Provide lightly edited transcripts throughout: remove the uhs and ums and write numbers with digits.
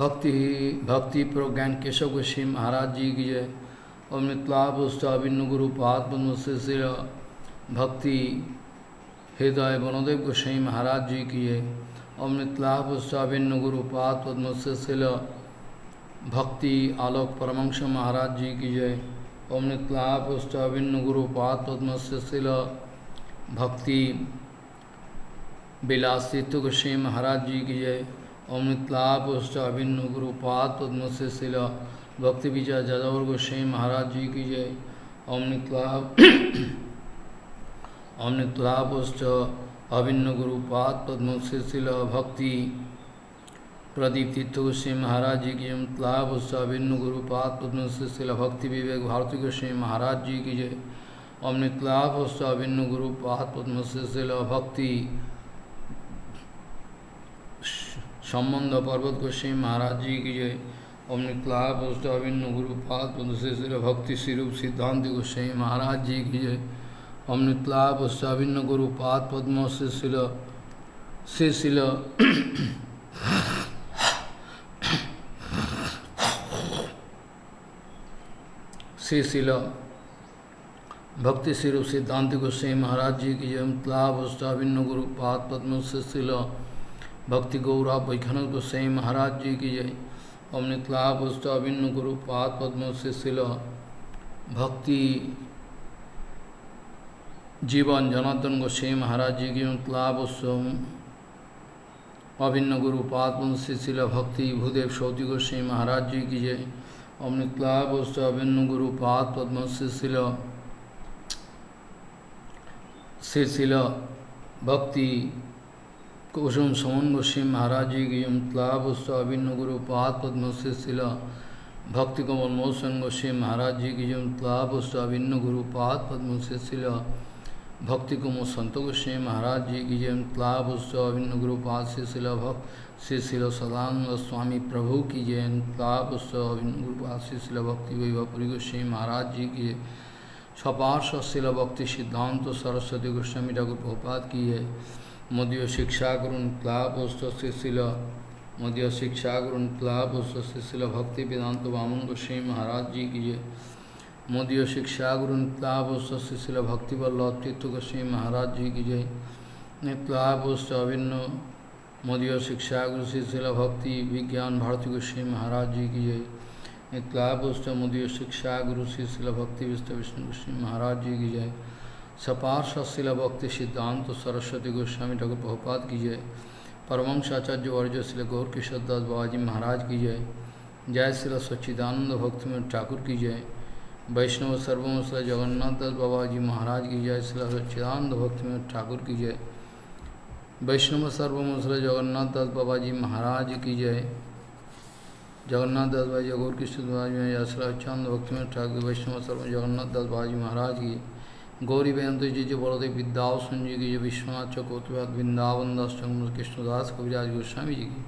भक्ति भक्ति प्रज्ञान केशव गोस्वामी महाराज जी की जय। और मिथिलाभिन्न गुरु पाद पद्मश्री भक्ति हृदय वनदेव गोस्वामी महाराज जी की जय। और मिथिलाभिन्न गुरु पाद पद्मश्री भक्ति आलोक परमंश महाराज जी की जय। और मिथिलाभिन्न गुरु पाद पद्मश्री भक्ति विलासित गोस्वामी महाराज जी की जय। ओम मिथिलाभिन्न गुरु पाद पद्मश्री भक्ति विजय जादव गोस्वामी महाराज जी की जय। ओम मिथिलाभिन्न गुरु पाद पद्मश्री भक्ति प्रदीप तीर्थ गोस्वामी महाराज जी की जय। मिथिलाभिन्न गुरु पाद पद्मश्री भक्ति विवेक भारती गोस्वामी महाराज जी की जय। ओम मिथिलाभिन्न गुरु पाद पद्मश्री भक्ति संबंध पर्वत गोस्वामी महाराज जी की जय। ओम मिथिलाभिन्न गुरु पाद पद्मश्री भक्ति स्वरूप सिद्धांत गोस्वामी महाराज जी की जय। ओम मिथिलाभिन्न गुरु पाद पद्मश्री श्रीशिल भक्ति स्वरूप सिद्धांत गोस्वामी महाराज जी की जय। मिथिलाभिन्न गुरु पाद पद्मश्री भक्ति गौरव वैखनक गोस्वामी महाराज जी की जय। ओम मिथिलाभिन्न गुरु पाद पद्मश्री भक्ति जीवन जनार्दन गोस्वामी महाराज जी की। मिथिलाभिन्न गुरु पाद पद्मश्री भक्ति भूदेव सौती गोस्वामी महाराज जी की जय। ओम मिथिलाभिन्न गुरु पाद पद्मश्री भक्ति कुसुम समन गोस्वामी महाराज जी की। मिथिलाभिन्न गुरु पाद पद्मश्री भक्ति कमल मोहन गोस्वामी महाराज जी की। मिथिलाभिन्न गुरु पाद पद्मश्री भक्ति कुमल संत गोस्वामी महाराज जी की। मिथिलाभिन्न गुरु पाद श्री सदानंद स्वामी प्रभु की जय। मिथिलाभिन्न गुरु पाद श्री भक्ति वैभवपुरी गोस्वामी महाराज जी की। सपार्श्व भक्ति सिद्धांत सरस्वती गोस्वामी ठाकुर प्रभुपाद की है। मदीय शिक्षा गुरु मिथिलाभिन्न मदीय शिक्षा गुरु मिथिलाभिन्न भक्ति वेदांत वामन गोस्वामी महाराज जी की जय। मदीय शिक्षा गुरु मिथिलाभिन्न भक्ति वल्लभ तीर्थ गोस्वामी महाराज जी की जय। मिथिलाभिन्न मदीय शिक्षा गुरु श्रीशिल भक्ति विज्ञान भारती गोस्वामी महाराज जी की जय। मिथिलाभिन्न मदीय शिक्षा गुरु श्रीशिल भक्ति विष्णु गोस्वामी महाराज जी की जय। सपार्श्व भक्ति सिद्धांत सरस्वती गोस्वामी ठाकुर प्रभुपाद की जय। परमहंस आचार्य वर्य श्री गौर किशोर दास बाबाजी महाराज की जय। जय श्री सच्चिदानंद भक्ति ठाकुर की जय। वैष्णव सर्वम श्री जगन्नाथ दास बाबाजी महाराज की जय। श्री सच्चिदानंद भक्ति ठाकुर की जय। वैष्णव सर्वम श्री जगन्नाथ दास बाबाजी महाराज की जय। जगन्नाथ दास बाबाजी गौर किशोर बाबाजी श्री सच्चिदानंद भक्ति ठाकुर। वैष्णव सर्वम जगन्नाथ दास बाबाजी महाराज की। गौरी बेअंत जी जो बड़ोदेव विद्याभूषण जी की। जो विश्वनाथ चकोतवाद वृंदावन दास चंद्र कृष्णदास कविराज गोस्वामी जी की।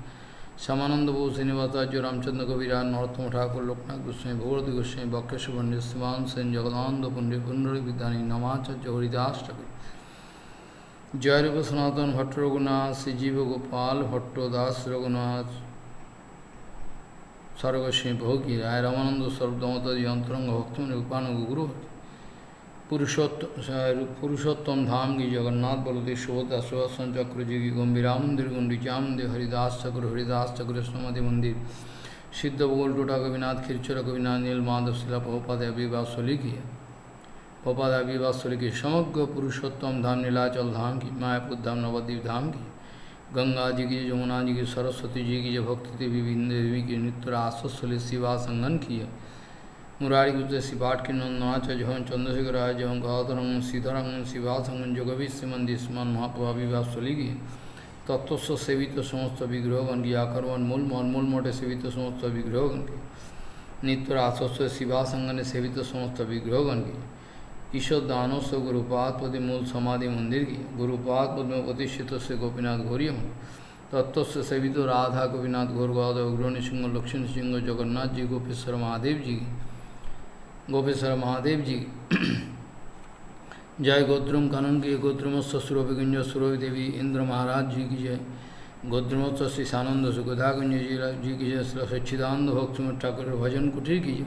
श्यामानंद बोध श्रीनिवासाचार्य रामचंद्र कविराज नरोत्तम ठाकुर लोकनाथ गोस्वामी भगवती गोस्वामी बक्रेश्वर पंडित शिवान सेन जगदानंद पंडित पुंडरी विद्यानी नमाचार्य हरिदास ठाकुर। जय रूप सनातन भट्ट रघुनाथ श्रीजीव गोपाल भट्ट दास रघुनाथ सर्वगोस्वामी भोगी राय रामानंद सर्वदमत यंत्रंग भक्तम रूपान गुरु पुरुषोत्तम धाम की। जगन्नाथ बलदेव सुभद्रा सुदर्शन चक्र जी की। गंभीरा मंदिर गुंडीचा मंदिर हरिदास चक्र कृष्णमति मंदिर सिद्ध भूगोल टोटा कविनाथ खिरचर कविनाथ नील माधव शिला प्रभुपाद अभिवासोली की। प्रभुपाद अभिवासोली की। समग्र पुरुषोत्तम धाम नीलाचल धाम की। मायापुर धाम नवद्वीप धाम की। गंगा जी की। यमुना जी की। सरस्वती जी की। जो भक्ति देवी बिंदु देवी की। नित्य आश्वसली शिवा संगन की है। मुरारी गुप्त शिवाट की नंदनाचार्य जवन चंद्रशेखर राय जवन गौतरंग सीतारंग शिवासंगन जोगवी श्रीमंदी स्मान महाप्रभाविवासली की। तत्व सेवित समस्त विग्रहगण की। आकर्मण मूल मोटे सेवित समस्त विग्रहगण की। नित्य आश्वस्त शिवासंगन सेवित समस्त विग्रहगण की। ईश्वर दानव से गुरुपाद पदि मूल समाधि मंदिर की। गुरुपाद पद में प्रतिष्ठित से गोपीनाथ गौरियम। तत्व से सेवित राधा गोपीनाथ गौर गौरव उग्रणी सिंह लक्ष्मण सिंह जगन्नाथ जी गोपेश्वर महादेव जी की। गोपेश्वर महादेव जी जय गोद्रुम कानन की। गोद्रुमस्व सुरभि गुंज सुरभि देवी इंद्र महाराज जी की जय। गोद्रमोत्सव श्री सानंद सुखदा कुंज जी की जय, श्री सच्चिदानंद भक्ति ठाकुर भजन कुटीर की जय,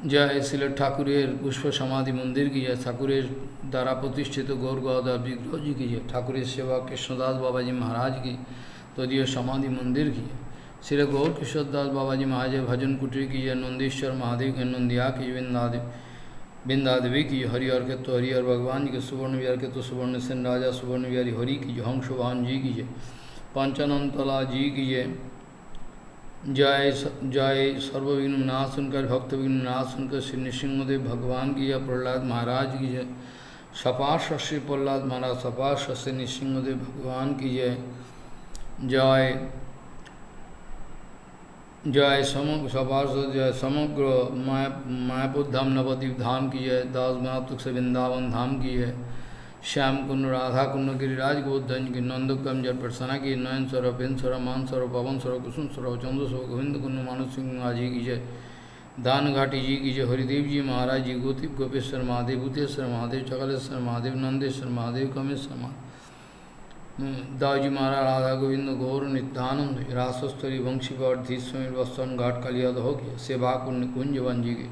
जय श्री ठाकुरेर पुष्प समाधि मंदिर की जय, ठाकुरेर द्वारा प्रतिष्ठित गौर गौदार विग्रह जी की जय, ठाकुरेर सेवा कृष्णदास बाबा जी महाराज की तदीय समाधि मंदिर की जय, श्री गौर किशोरदास बाबा जी महाराज भजन कुटीर की जय, नंदीश्वर महादेव के नंदिया की बिंदादेवी की हरिहर के तो हरिहर भगवान जी के, सुवर्ण विहार के तो सुवर्ण सेन राजा सुवर्ण विहारी हरि की, हंसवाहन जी की जय, पंचानंतला जी की जय, जय जय सर्वविघ्न नाशन कर भक्त विघ्न नाशन कर श्री नृसिंहदेव भगवान की जय, प्रहलाद महाराज की जय, सपाश श्री प्रहलाद महाराज सपाश श्री नृसिंहदेव भगवान की जय, जय जय जय समग्र मायापुर धाम नवद्वीप धाम की जय, दास मातुक से वृंदावन धाम की जय, श्याम कुंड राधा कुंड गिरिराज गोधन की, नंदोकम जल प्रसन्ना की, नयन स्वरूप बिन स्वरूप मान स्वरूप पवन स्वरूप कुसुम स्वरूप चंद्र स्वरूप गोविंद कुंड मानस सिंह जी की जय, दान घाटी जी की जय, हरिदेव जी महाराज जी, गोतीप गोपेश्वर महादेव, भूतेश्वर महादेव, चकलेश्वर महादेव, नंदेश्वर महादेव, कमेश्वर महादेव, दाऊजी महाराज राधा गोविंद गौर नित्यानंद, रासस्तरी वंशीवर धीस्वमी वस्तन घाट कलियाद हो गया, सेवा कुंड कुंजवन जी की,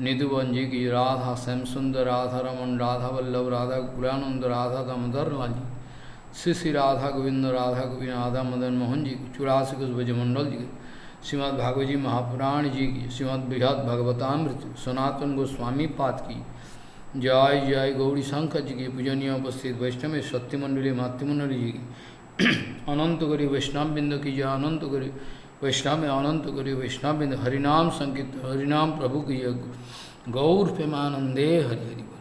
निधुवन जी की, राधा श्याम सुंदर, राधा रमन, राधा वल्लभ, राधा गुलानंद, राधा दामोदर लाल जी, श्री श्री राधा गोविंद, राधा गोविंद, राधा मदन मोहन जी की, 84 कुछ ब्रजमंडल जी की, श्रीमद् भागवत जी महापुराण जी की, श्रीमद् बृहद भगवतामृत सनातन गोस्वामी पाद की, जय जय गौरी शंकर जी की, पूजनीय उपस्थित वैष्णव सत्यमंडली मातृमंडली जी की, अनंत गरी वैष्णव बिंद की जय, अनंत गरी वैष्णव में अनंत गरी वैष्णव बिंद, हरिनाम संकीर्त हरिनाम प्रभु की जय, गौर प्रेमानंदे हरि हरि बोल।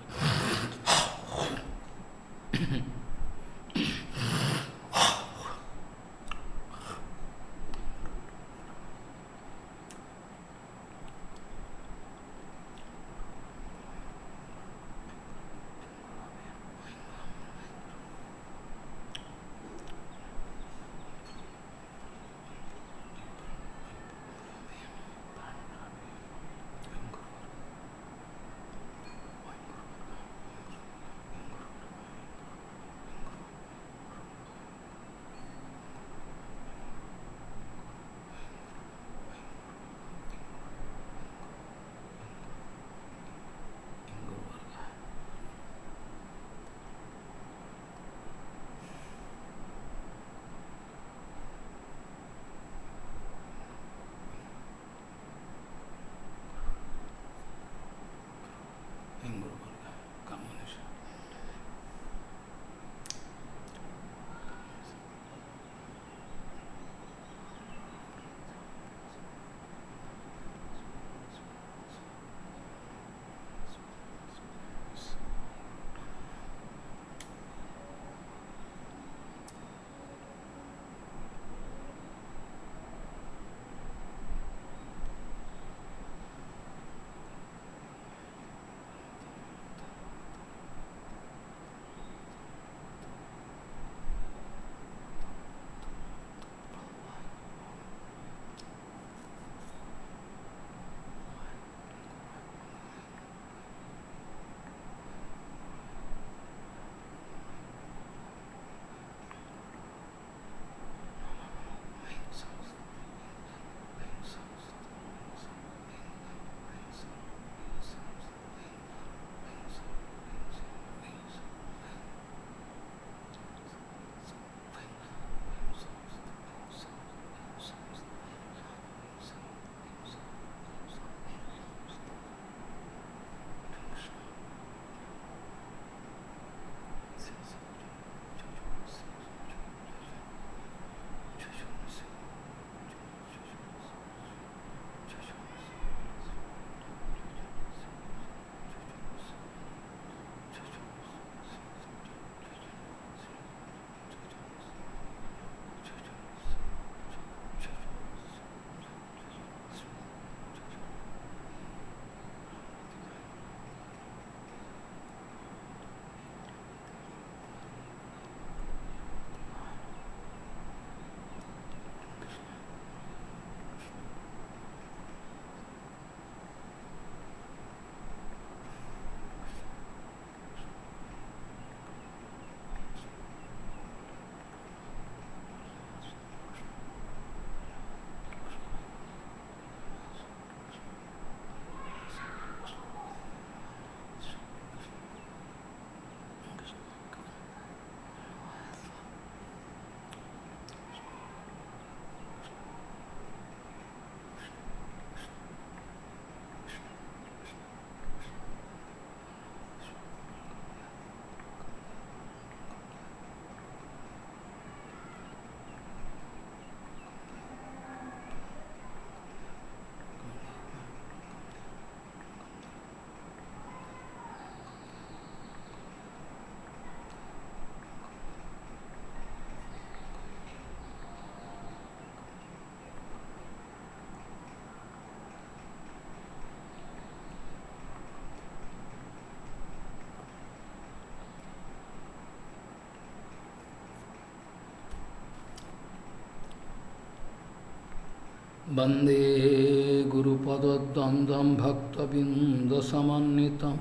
वंदे गुरुपद्वंद्वं भक्तबिंदसमन्वितं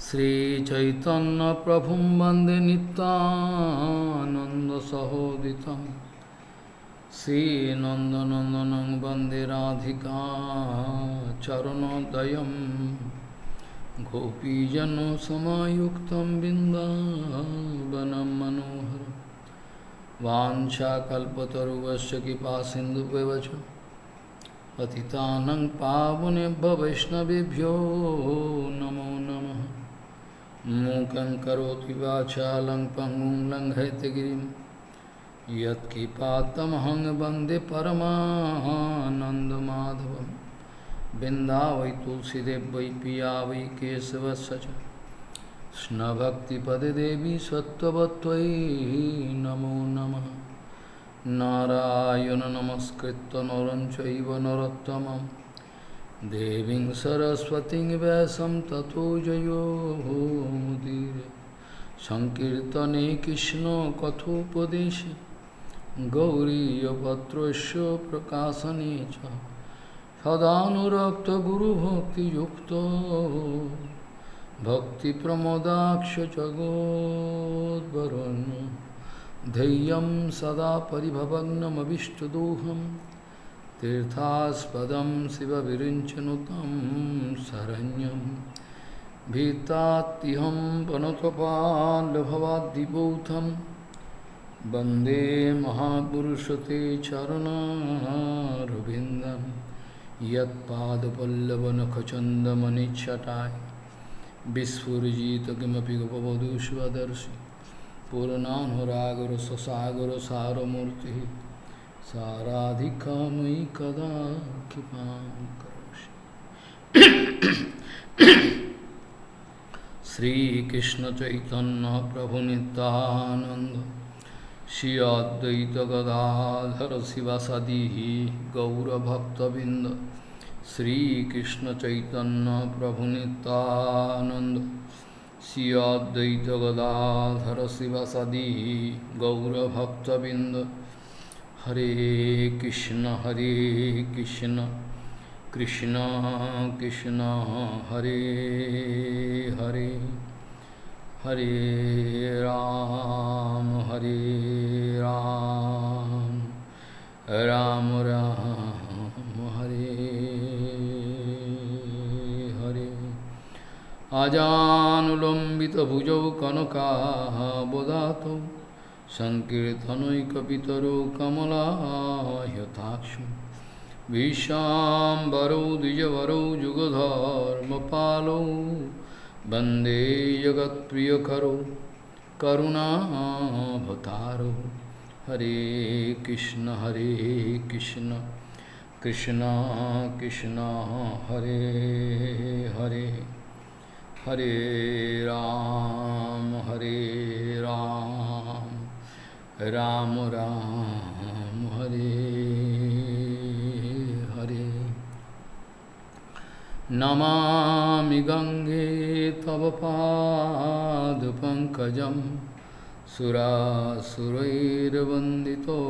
श्रीचैतन्यप्रभुं वंदे नित्यानन्दसहोदितं श्रीनन्दनन्दनं वंदे राधिका चरणोदयं गोपीजनसमायुक्तं बिन्दावनं मनोहरम् वाञ्छाकल्पतरुश्च कृपासिन्धुभ्यश्च पतितानं पावनेभ्यो वैष्णवेभ्यो नमो नमः। मूकं करोति वाचालं पङ्गुं लङ्घयितगिरिं यत्कृपातमहं वन्दे परमानन्दमाधवं। बिन्दावै तुलसीदेव वै पिया वै केशवस्य च कृष्णभक्तिपदे देवी सत्त्ववत्त्वयि नमो नमः। नारायण नमस्कृत्य नरं चैव नरोत्तमं देवीं सरस्वतीं व्यासं ततो जयो मुदीरये। संकीर्तने कृष्ण कथोपदेशे गौरीयपत्रस्य प्रकाशने च सदानुरक्तो गुरुभक्तियुक्तो भक्तिप्रमोदाक्ष जगोद्वरुण्य धैर्यं सदा परिभवग्नमभिष्टदोहं तीर्थास्पदं शिवविरिञ्चनुतं शरण्यं भीतात्तिहं वनतपाल्भवाद्दिबौथं वन्दे महापुरुषते चरणारविन्दं यत्पादपल्लवनखचन्दमनिच्छटाय विस्फुजित किमपि गोपवधू स्वदर्शि पूर्णानुरागर ससागर सारमूर्ति साराधिका मयि कदा कृपां करोषि। श्रीकृष्ण चैतन्य प्रभु नित्यानंद श्री अद्वैत गदाधर शिवासादि गौरभक्तबिंद श्रीकृष्ण चैतन्य प्रभु नित्यानंद श्री अद्वैत गदाधर शिवासादि गौरभक्तबिंद। हरे कृष्ण कृष्ण कृष्ण हरे हरे हरे राम राम राम हरे हरे। आजानुलम्बितभुजौ कनकाबदातौ संकीर्तनैकपितरौ कमलायताक्षौ विशाम्बरौ द्विजवरौ जुगधर्मपालौ वन्दे जगत्प्रियकरौ करुणावतारौ। हरे कृष्ण कृष्ण कृष्ण हरे हरे हरे राम राम राम हरे हरे। नमामि गंगे तव पादपङ्कजं सुरासुरैर्वन्दितो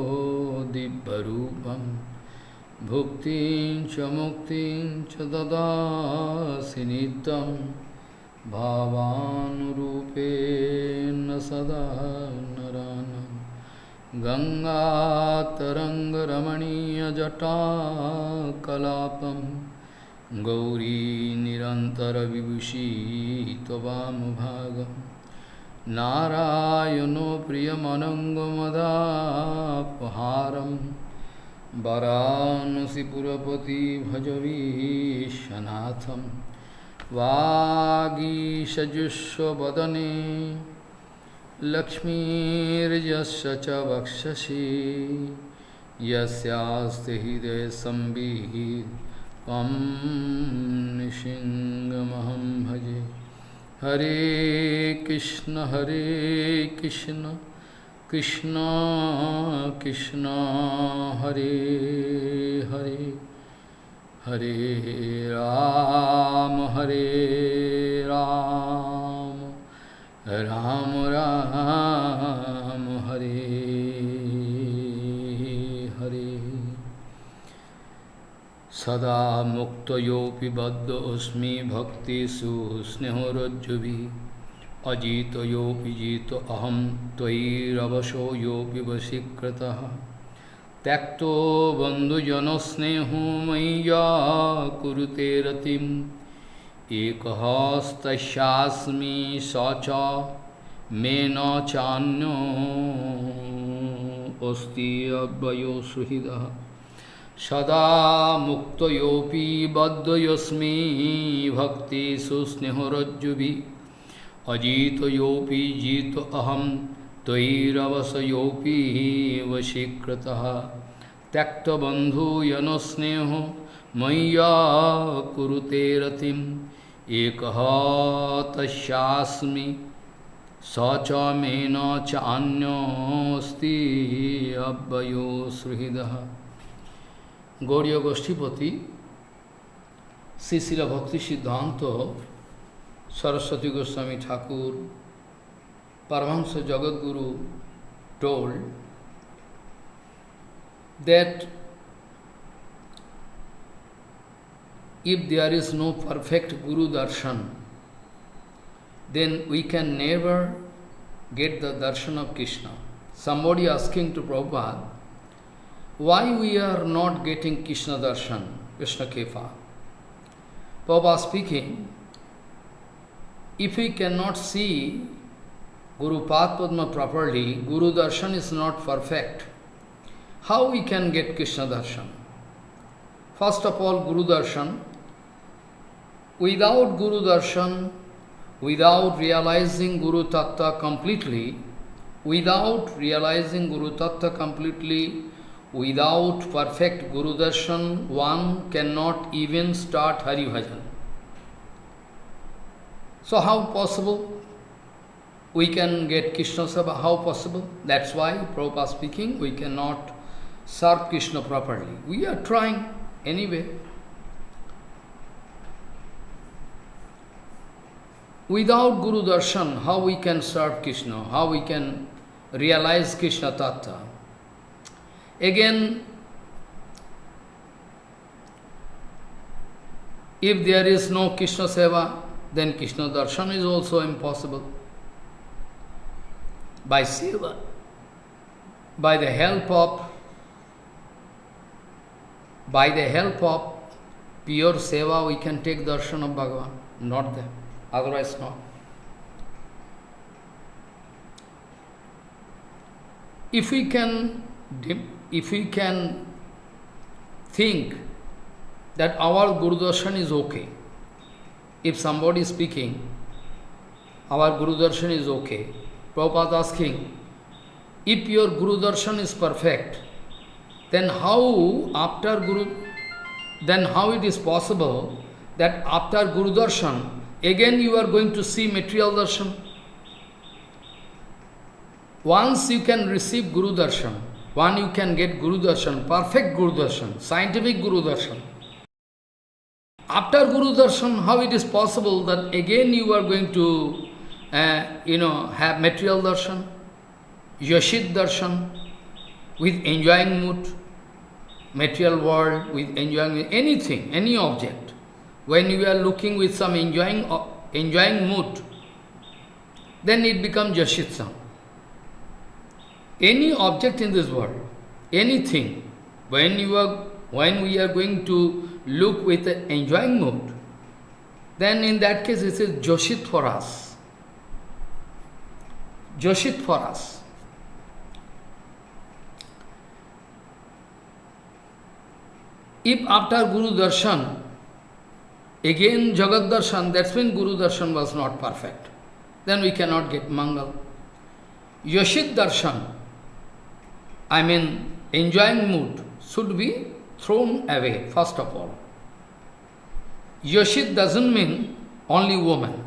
दिव्यरूपं भुक्तिं च मुक्तिं च ददासि नित्यं भावानुरूपेण सदा नरानं। गङ्गातरङ्गरमणीयजटाकलापं गौरी निरन्तरविभूषी त्ववामभागं नारायणो प्रियमनङ्गमदापहारं वरानसीपुरपति भजवीशनाथं। वागीशजुष्वदने लक्ष्मीर्यस्य च वक्षसि यस्यास्ति हृदये संवित् त्वं नृसिंहमहं भजे। हरे कृष्ण कृष्ण कृष्ण हरे हरे हरे राम राम राम हरे सदा मुक्तयोऽपि बद्धोऽस्मि भक्तिषु स्नेहरज्जुभिः अजितयोऽपि जितो अहं त्वयि योऽपि वशीकृतः त्यक्तो बन्धुजनस्नेहो मय्या कुरुते रतिम् एकहस्तस्यास्मि स च मे न चान्यो अस्ति अव्ययो सुहृदः सदा मुक्तयोऽपि बद्धोऽस्मि भक्तिषु स्नेहरज्जुभिः अजितयोऽपि जितो अहं त्वयि वशीकृतः त्यक्तबन्धुजनस्नेहो मय्या कुरुते रतिम् एकः तस्यास्मि स च मे न चान्योऽस्ति अव्ययो सुहृदः। गौड़ीय गोष्ठीपति श्री श्रील भक्ति सिद्धांत Saraswati Goswami Thakur, Paramahamsa Jagadguru, told that if there is no perfect Guru Darshan, then we can never get the darshan of Krishna. Somebody asking to Prabhupada, why we are not getting Krishna darshan, Krishna Kefa? Prabhupada speaking, if we cannot see Guru Padma properly, Guru Darshan is not perfect. How we can get Krishna Darshan? First of all, Guru Darshan. Without Guru Darshan, without realizing Guru Tattva completely, without perfect Guru Darshan, one cannot even start Hari Bhajan. So how possible we can get Krishna Seva? How possible? That's why, Prabhupada speaking, we cannot serve Krishna properly. We are trying anyway. Without Guru Darshan, how we can serve Krishna? How we can realize Krishna Tattva? Again, if there is no Krishna Seva, then Krishna Darshan is also impossible. By seva, by the help of pure seva, we can take darshan of Bhagavan, not them, otherwise not. If we can think that our Guru Darshan is okay, if somebody is speaking, our Guru Darshan is okay, Prabhupada asking, if your Guru Darshan is perfect, then how it is possible that after Guru Darshan, again you are going to see material darshan? Once you can receive Guru Darshan, once you can get Guru Darshan, perfect Guru Darshan, scientific Guru Darshan, after Guru Darshan, how it is possible that again you are going to have material darshan, yashit darshan, with enjoying mood, material world, with enjoying anything, any object. When you are looking with some enjoying mood, then it becomes yashitsam. Any object in this world, anything, when we are going to look with an enjoying mood, then in that case it is joshit for us. Joshit for us. If after Guru Darshan, again Jagat Darshan, that's when Guru Darshan was not perfect, then we cannot get Mangal. Yashit Darshan, enjoying mood, should be thrown away, first of all. Yashit doesn't mean only woman.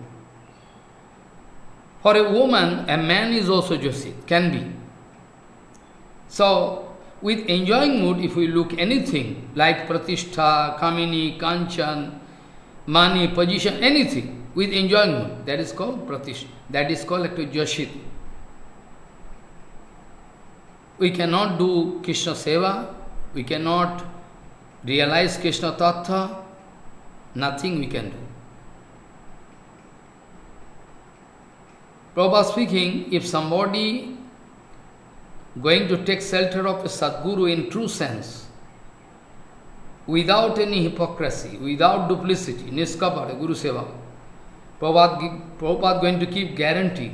For a woman, a man is also Yashit, can be. So, with enjoying mood, if we look anything, like Pratishtha, Kamini, Kanchan, money, position, anything, with enjoying mood, that is called Pratishtha, that is called Yashit. We cannot do Krishna Seva, we cannot realize Krishna Tattva, nothing we can do. Prabhupada speaking, if somebody going to take shelter of a Sadguru in true sense, without any hypocrisy, without duplicity, niskapata, Guru Seva, Prabhupada going to keep guarantee.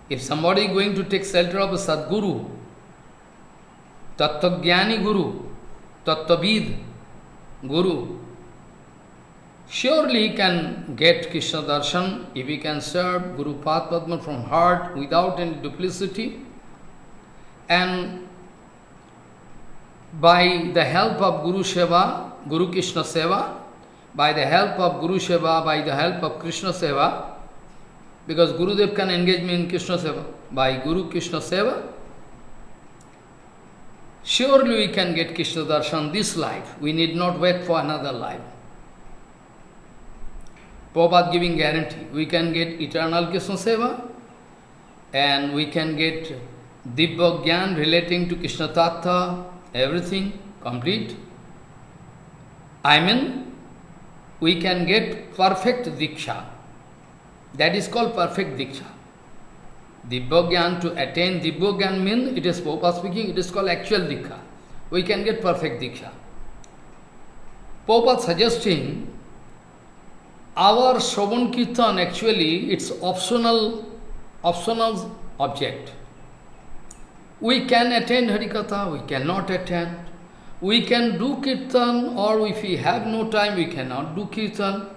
If somebody going to take shelter of a Sadguru, Tattvagyani Guru, Tattvavid Guru, surely he can get Krishna Darshan if he can serve Guru Padma from heart without any duplicity, and by the help of Guru Seva, Guru Krishna Seva, by the help of Guru Seva, by the help of Krishna Seva, because Gurudev can engage me in Krishna Seva, by Guru Krishna Seva, surely we can get Krishna Darshan this life. We need not wait for another life. Prabhupada giving guarantee. We can get eternal Krishna Seva, and we can get Dibba Gyan relating to Krishna Tattva, everything complete. I mean, we can get perfect Diksha. That is called perfect Diksha. Dibba Gyan, to attain Dibba Gyan means, it is Prabhupada speaking, it is called actual Diksha. We can get perfect Diksha. Prabhupada suggesting, our Shravan Kirtan actually, it's optional object. We can attend Harikatha, we cannot attend. We can do Kirtan, or if we have no time, we cannot do Kirtan.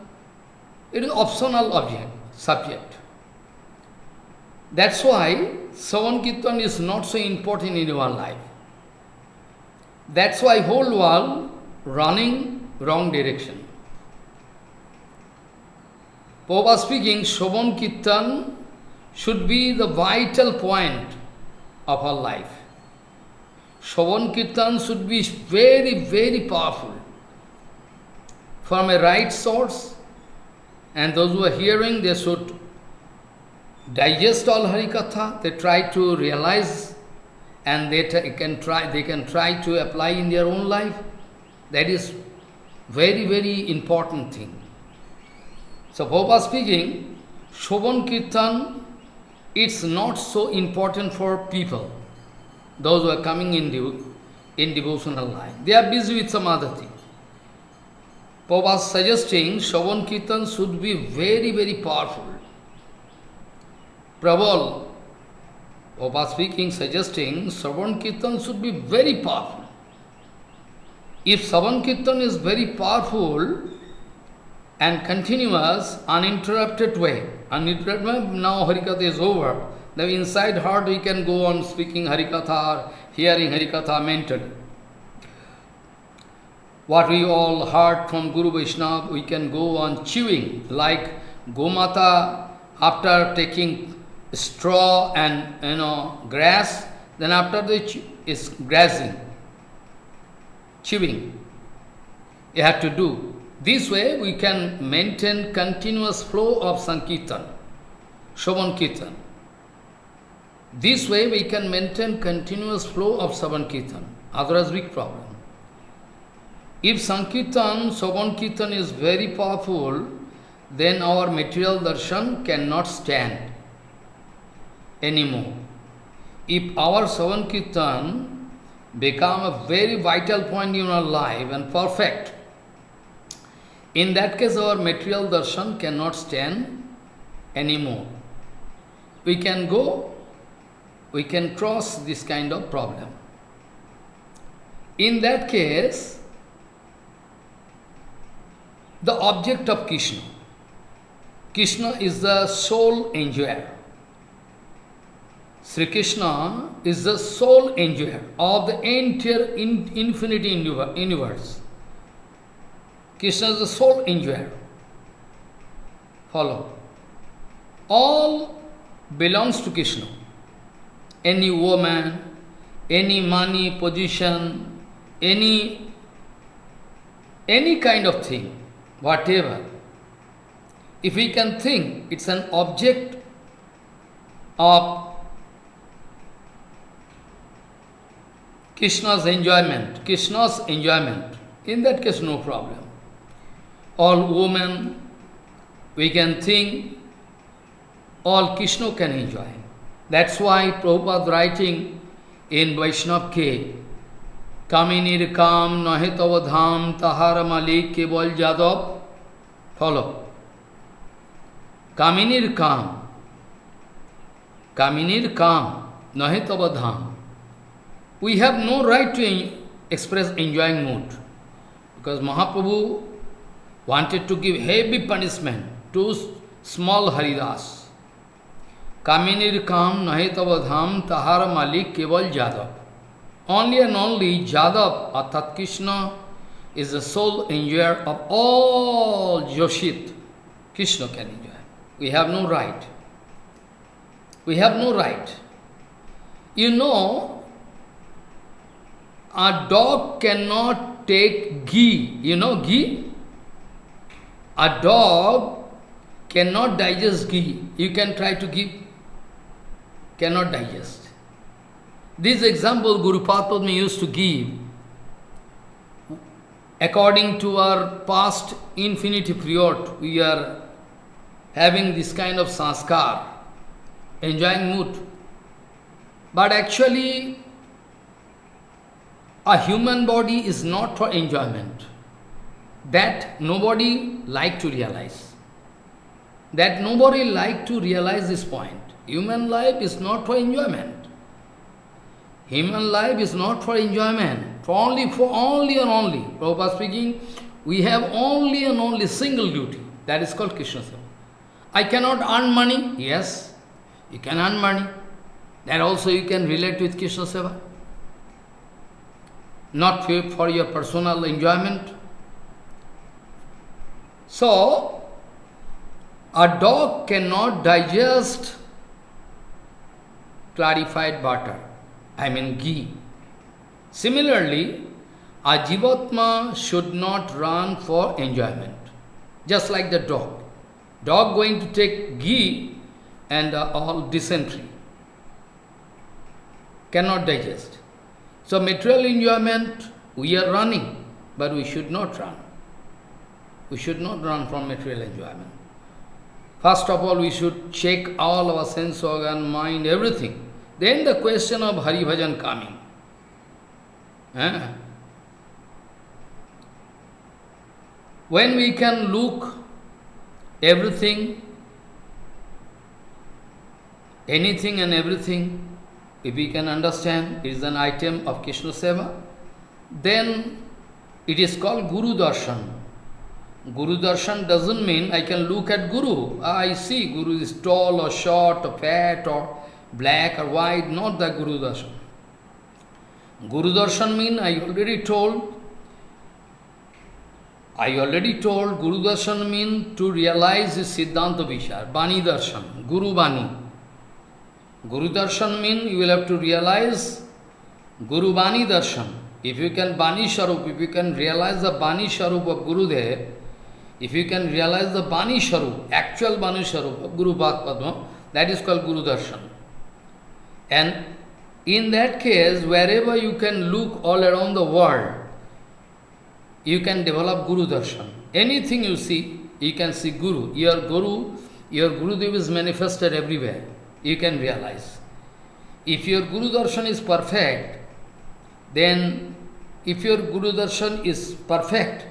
It is optional subject. That's why Shravan Kirtan is not so important in your life. That's why whole world running wrong direction. Prabhupada speaking, Shravan Kirtan should be the vital point of our life. Shravan Kirtan should be very, very powerful from a right source, and those who are hearing, they should digest all Harikatha, they try to realize, and they can try to apply in their own life. That is very, very important thing. So Prabhupada speaking, Shravan Kirtan, it's not so important for people, those who are coming in devotional life. They are busy with some other thing. Prabhupada suggesting Shravan Kirtan should be very, very powerful. Prabhupada speaking, suggesting Shravan Kirtan should be very powerful. If Shravan Kirtan is very powerful and continuous, uninterrupted way, now Harikatha is over, the inside heart we can go on speaking Harikatha or hearing Harikatha mentally. What we all heard from Guru Vaishnava, we can go on chewing, like Gomata after taking straw and grass, then after the is grazing, chewing. You have to do. This way we can maintain continuous flow of Sankirtan, Shravan Kirtan. This way we can maintain continuous flow of Shravan Kirtan. Otherwise, big problem. If Sankirtan, Shravan Kirtan is very powerful, then our material darshan cannot stand anymore. If our Shravan Kirtan become a very vital point in our life and perfect, in that case our material darshan cannot stand anymore. We can cross this kind of problem. In that case, the object of Krishna, Krishna is the sole enjoyer. Sri Krishna is the sole enjoyer of the entire infinity universe. Krishna is the sole enjoyer. Follow. All belongs to Krishna. Any woman, any money, position, any kind of thing, whatever. If we can think, it's an object of Krishna's enjoyment. Krishna's enjoyment. In that case, no problem. All women, we can think, all Krishna can enjoy. That's why Prabhupada writing in Vaishnav K, Kaminir Kam Nahe Tava Dham Tahara Malik Keval Jadav. Follow. Kaminir Kam Nahe Tava Dham. We have no right to express enjoying mood. Because Mahaprabhu wanted to give heavy punishment to small Haridas. Kaminir Kam Nahe Tava Dham Tahara Malik Keval Jadav. Only and only Jadav, Arthat Krishna, is the sole enjoyer of all Yoshit. Krishna can enjoy. We have no right. We have no right. You know, a dog cannot take ghee. You know ghee? A dog cannot digest ghee. You can try to give, cannot digest. This example Guru Padma used to give according to our past infinity period. We are having this kind of sanskar, enjoying mood. But actually, a human body is not for enjoyment. That nobody like to realize. That nobody like to realize this point. Human life is not for enjoyment. Human life is not for enjoyment. For only and only. Prabhupada speaking, we have only and only single duty. That is called Krishna Seva. I cannot earn money. Yes, you can earn money. That also you can relate with Krishna Seva. Not for your personal enjoyment. So, a dog cannot digest clarified butter. I mean ghee. Similarly, a Jivatma should not run for enjoyment. Just like the dog. Dog going to take ghee and all dysentery. Cannot digest. So material enjoyment, we are running, but we should not run. We should not run from material enjoyment. First of all, we should check all our sense organ, mind, everything. Then the question of Hari Bhajan coming. When we can look everything, anything and everything, if we can understand it is an item of Krishna Seva, then it is called Guru Darshan. Guru Darshan doesn't mean I can look at Guru. I see Guru is tall or short or fat or black or white, not the Guru Darshan. Guru Darshan means, I already told, Guru Darshan means to realize the Siddhanta Vishar, Bani Darshan, Guru Bani. Guru Darshan means you will have to realize Guru Bani Darshan. If you can Bani Sharup, if you can realize the Bani Sharup of Gurudev, if you can realize the Bani Sharup, actual Bani Sharup of Guru Bhagavatamrita, that is called Guru Darshan. And in that case, wherever you can look all around the world, you can develop Guru Darshan. Anything you see, you can see Guru. Your Gurudev is manifested everywhere. You can realize. If your Guru Darshan is perfect, then if your Guru Darshan is perfect,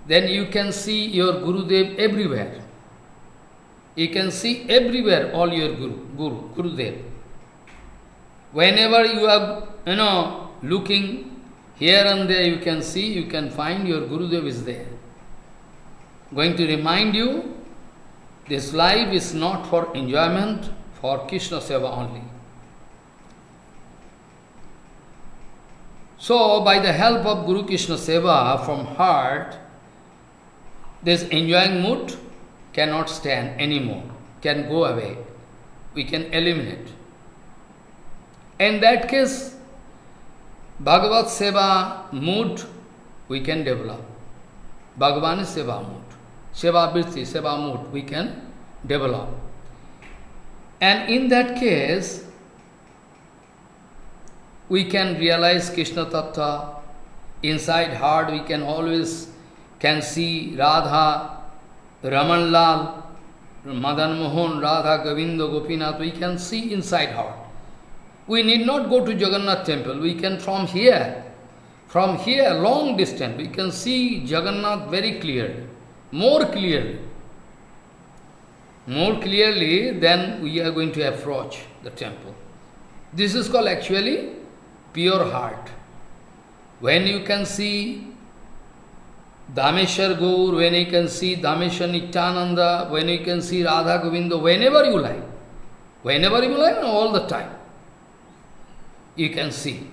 then you can see your Gurudev everywhere. You can see everywhere all your Gurudev. Whenever you are, looking here and there, you can see, you can find your Gurudev is there. Going to remind you, this life is not for enjoyment, for Krishna Seva only. So, by the help of Guru Krishna Seva from heart, this enjoying mood cannot stand anymore, can go away. We can eliminate. In that case, Bhagavad Seva mood we can develop. Bhagavan Seva mood. Seva Vritti, Seva mood we can develop. And in that case, we can realize Krishna Tattva. Inside heart we can always can see Radha, Raman Lal, Madan Mohan, Radha, Govinda, Gopinath. We can see inside heart. We need not go to Jagannath temple. We can from here, long distance, we can see Jagannath very clearly, more clearly than we are going to approach the temple. This is called actually pure heart. When you can see Dhameshwar Gaur, when you can see Dhameshwar Nityananda, when you can see Radha Govinda, whenever you like, all the time, you can see.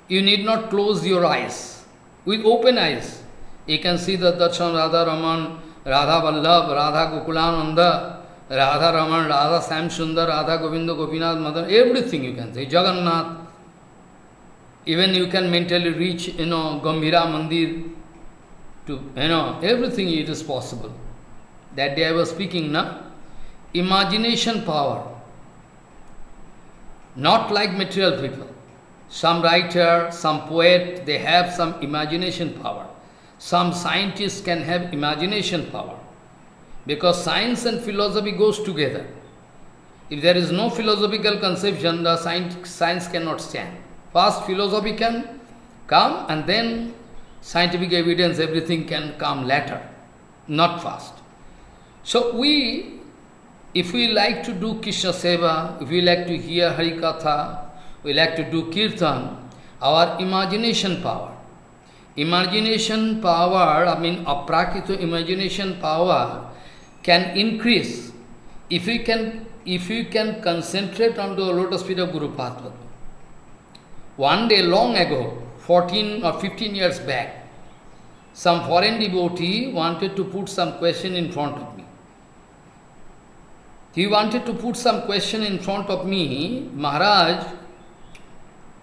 You need not close your eyes. With open eyes, you can see the Darshan Radha Raman, Radha Vallabh, Radha Gokulananda, Radha Raman, Radha Sam Sundar, Radha Govinda, Gopinath, Madan, everything you can see. Jagannath. Even you can mentally reach, Gambhira Mandir, to, everything it is possible. That day I was speaking, imagination power. Not like material people. Some writer, some poet, they have some imagination power. Some scientists can have imagination power. Because science and philosophy goes together. If there is no philosophical conception, the science cannot stand. First philosophy can come and then scientific evidence, everything can come later, not fast. So if we like to do Krishna Seva, if we like to hear HariKatha, we like to do Kirtan, our imagination power, aprakita imagination power can increase if you can concentrate on the lotus feet of Guru Padma. One day, long ago, 14 or 15 years back, some foreign devotee wanted to put some question in front of me. He wanted to put some question in front of me, Maharaj,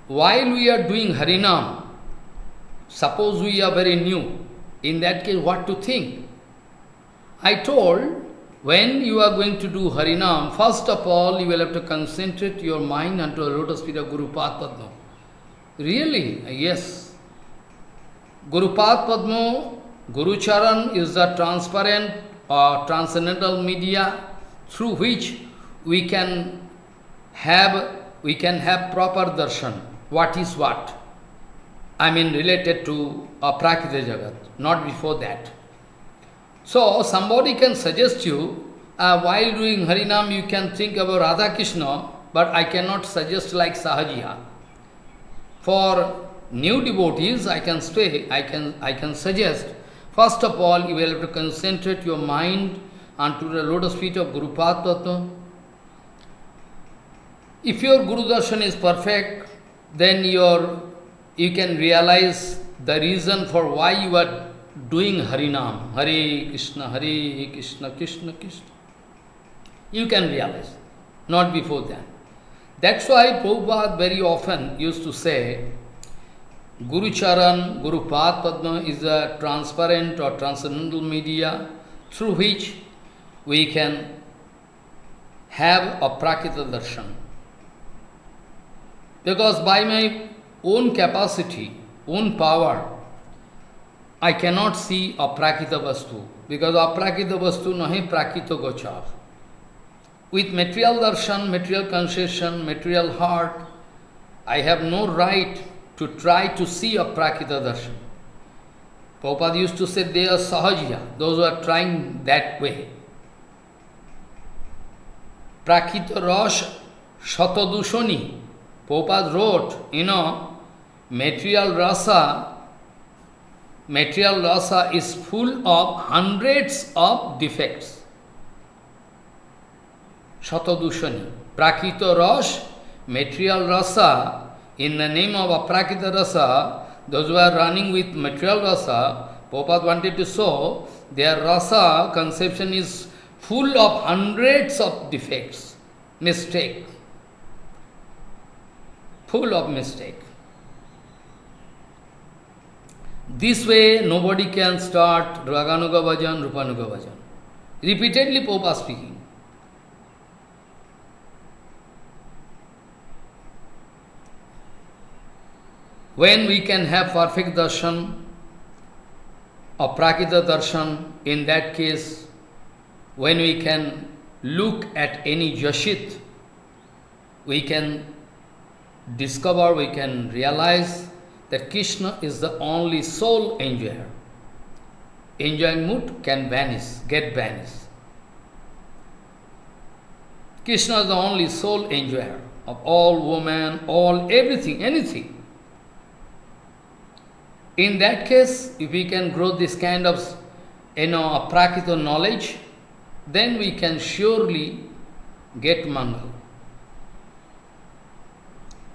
while we are doing Harinam, suppose we are very new, in that case, what to think? I told, when you are going to do Harinam, first of all, you will have to concentrate your mind onto the lotus feet of Guru Padma. Really? Yes. Guru Padma, Guru Charan is the transparent or transcendental media through which we can have proper darshan. What is what? Related to Aprakita Jagat, not before that. So, somebody can suggest you, while doing Harinam, you can think about Radha Krishna, but I cannot suggest like Sahajiya. For new devotees, I can suggest, first of all, you will have to concentrate your mind onto the lotus feet of Guru Padma. If your Guru Darshan is perfect, then you can realize the reason for why you are doing Harinam, Hare Krishna, Krishna Krishna. You can realize, not before that. That's why Prabhupada very often used to say, Guru Charan, Guru Padma is a transparent or transcendental media through which we can have a Prakita Darshan. Because by my own capacity, own power, I cannot see Aprakita Vastu. Because Aprakita Vastu nahi Prakita Gochar. With material darshan, material concession, material heart, I have no right to try to see Aprakita darshan. Prabhupada used to say they are Sahajiya, those who are trying that way. Prakita Rosh Shatadushoni. Prabhupada wrote, material rasa is full of hundreds of defects. Shatadushani. Prakita Rosh, material rasa, in the name of Aprakita rasa, those who are running with material rasa, Prabhupada wanted to show their rasa conception is full of hundreds of defects, mistake. Full of mistake. This way, nobody can start Raganuga Bhajan, Rupanuga Bhajan. Repeatedly, Prabhupada speaking. When we can have perfect darshan or prakita darshan, in that case, when we can look at any Jashit, we can discover, we can realize that Krishna is the only sole enjoyer. Enjoying mood can vanish, get vanished. Krishna is the only sole enjoyer of all women, all everything, anything. In that case, if we can grow this kind of, prakita knowledge, then we can surely get Mangal.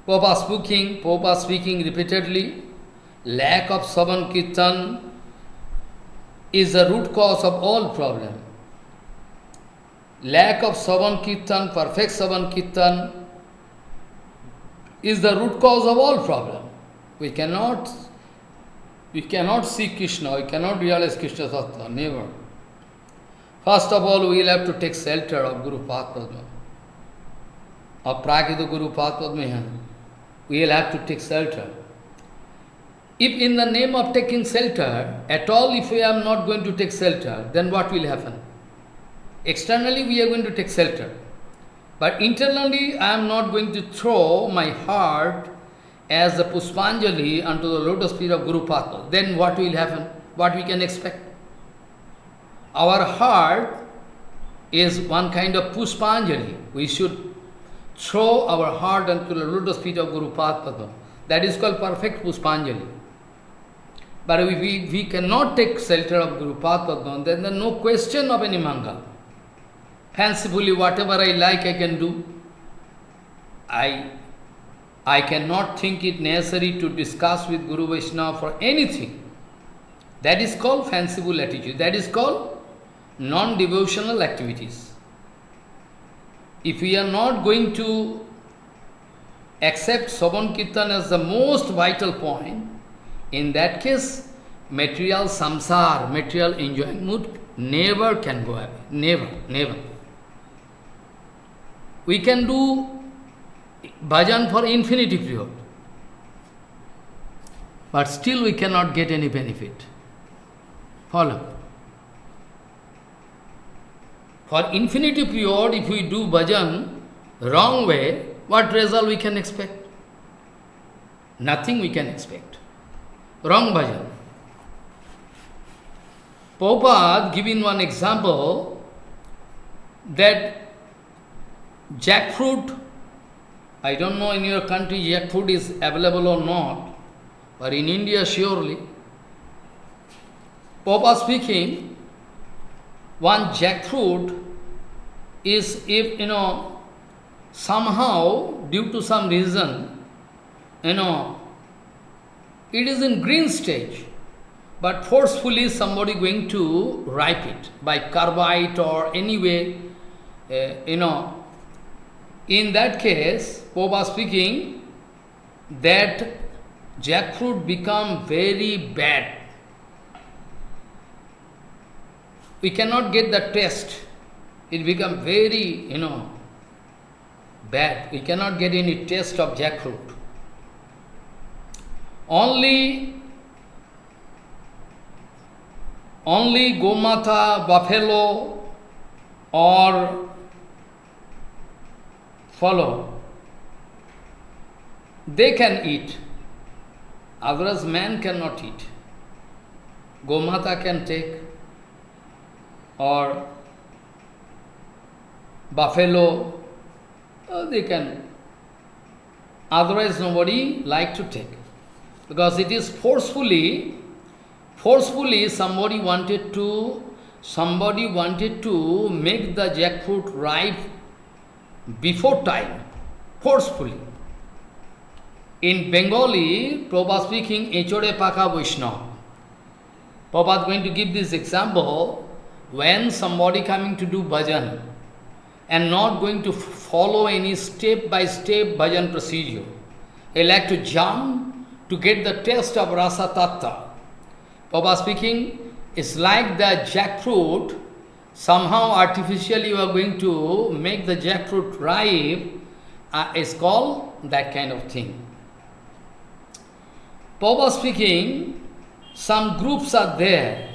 Prabhupada speaking repeatedly, lack of Savan Kirtan is the root cause of all problem. Lack of Savan Kirtan, perfect Savan Kirtan, is the root cause of all problem. We cannot see Krishna, we cannot realize Krishna Tattva, never. First of all, we will have to take shelter of Guru Padma, of Prakita Guru Padma. We will have to take shelter. If in the name of taking shelter, at all if we are not going to take shelter, then what will happen? Externally we are going to take shelter. But internally I am not going to throw my heart as the Puspanjali unto the lotus feet of Guru Padma. Then what will happen? What we can expect? Our heart is one kind of Puspanjali. We should throw our heart unto the lotus feet of Guru Padma. That is called perfect Puspanjali. But if we cannot take shelter of Guru Padma, then there is no question of any Manga. Fancifully, whatever I like, I can do. I cannot think it necessary to discuss with Guru Vaishnava for anything. That is called fanciful attitude. That is called non-devotional activities. If we are not going to accept Savan Kirtan as the most vital point, in that case, material samsar, material enjoying mood never can go away. Never, never. We can do bhajan for infinity period, but still we cannot get any benefit. Follow. For infinity period, if we do bhajan wrong way, what result we can expect? Nothing we can expect. Wrong bhajan. Prabhupada giving one example that jackfruit, I don't know in your country jackfruit is available or not, but in India surely. Prabhupada speaking, one jackfruit is if, somehow due to some reason, it is in green stage, but forcefully somebody going to ripe it by carbide or any way, in that case, Prabhupada speaking, that jackfruit become very bad. We cannot get the taste. It become very, bad. We cannot get any taste of jackfruit. Only Gomata, buffalo, or follow, they can eat. Otherwise, man cannot eat. Gomata can take, or buffalo, they can. Otherwise, nobody like to take. Because it is forcefully somebody wanted to make the jackfruit ripe before time, forcefully. In Bengali, Prabhupada speaking, Echore Paka Vaishnava. Prabhupada going to give this example, when somebody coming to do bhajan and not going to follow any step-by-step bhajan procedure. They like to jump to get the taste of rasa tattva. Prabhupada speaking, it's like the jackfruit, somehow artificially you are going to make the jackfruit ripe, is called that kind of thing. Prabhupada speaking, some groups are there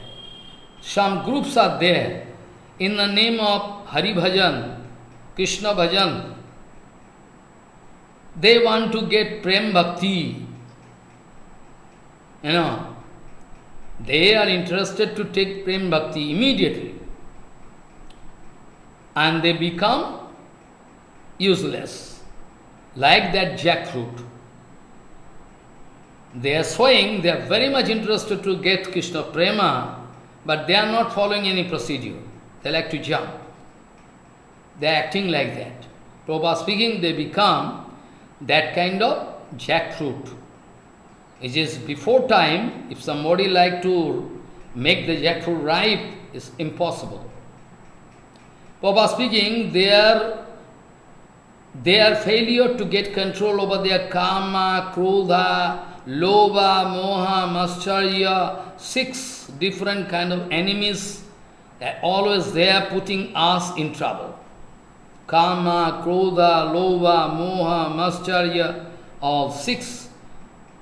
in the name of Hari Bhajan, Krishna Bhajan. They want to get Prem Bhakti. They are interested to take Prem Bhakti immediately. And they become useless, like that jackfruit. They are showing they are very much interested to get Krishna Prema, but they are not following any procedure. They like to jump. They are acting like that. Prabhupada speaking, they become that kind of jackfruit. It is before time, if somebody like to make the jackfruit ripe, it's impossible. Prabhupada speaking, their failure to get control over their kama, krodha, lobha, moha, mascharya, 6 different kind of enemies, they are always there putting us in trouble. Kama, krodha, lobha, moha, mascharya, all 6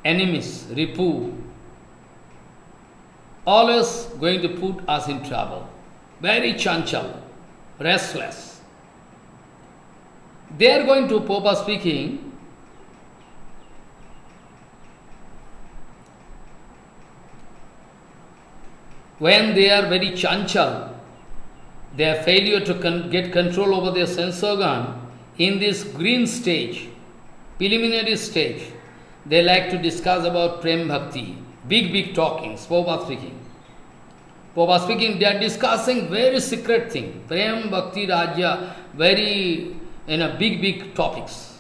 enemies, ripu, always going to put us in trouble. Very chanchal, restless. They are going to, Prabhupada speaking, when they are very chanchal, their failure to get control over their sense organ, in this green stage, preliminary stage, they like to discuss about Prem Bhakti, big talkings, Prabhupada speaking. Prabhupada speaking, they are discussing very secret thing, Prem Bhakti Rajya, very big topics.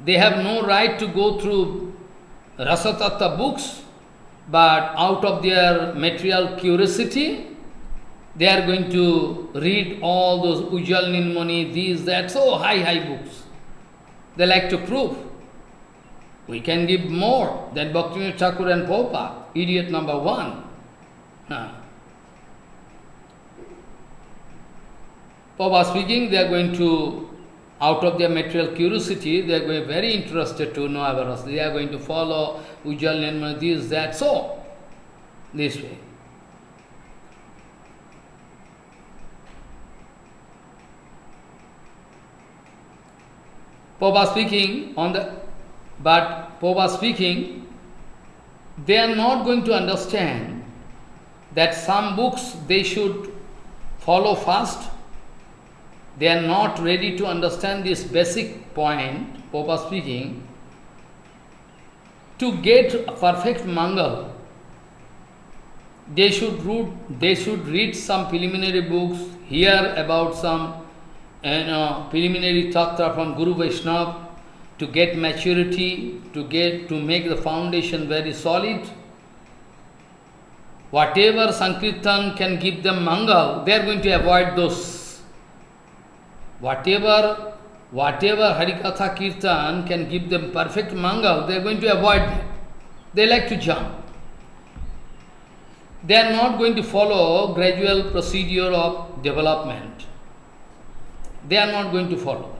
They have no right to go through Rasatattva books, but out of their material curiosity, they are going to read all those Ujjal Nilmani, these, that, so high books. They like to prove. We can give more than Bhaktivinoda Thakur and Prabhupada, idiot number 1. Prabhupada speaking, they are going to, out of their material curiosity, they are going very interested to know about us. They are going to follow Ujjal Nilmani, this, that, so, this way. Prabhupada speaking, Prabhupada speaking, they are not going to understand that some books they should follow first. They are not ready to understand this basic point, Prabhupada speaking. To get perfect Mangal, they should read some preliminary books, hear about some preliminary tattva from Guru Vaishnava, to get maturity, to make the foundation very solid. Whatever Sankirtan can give them Mangal, they are going to avoid those. Whatever HariKatha Kirtan can give them perfect Mangal, they are going to avoid them. They like to jump. They are not going to follow gradual procedure of development. They are not going to follow.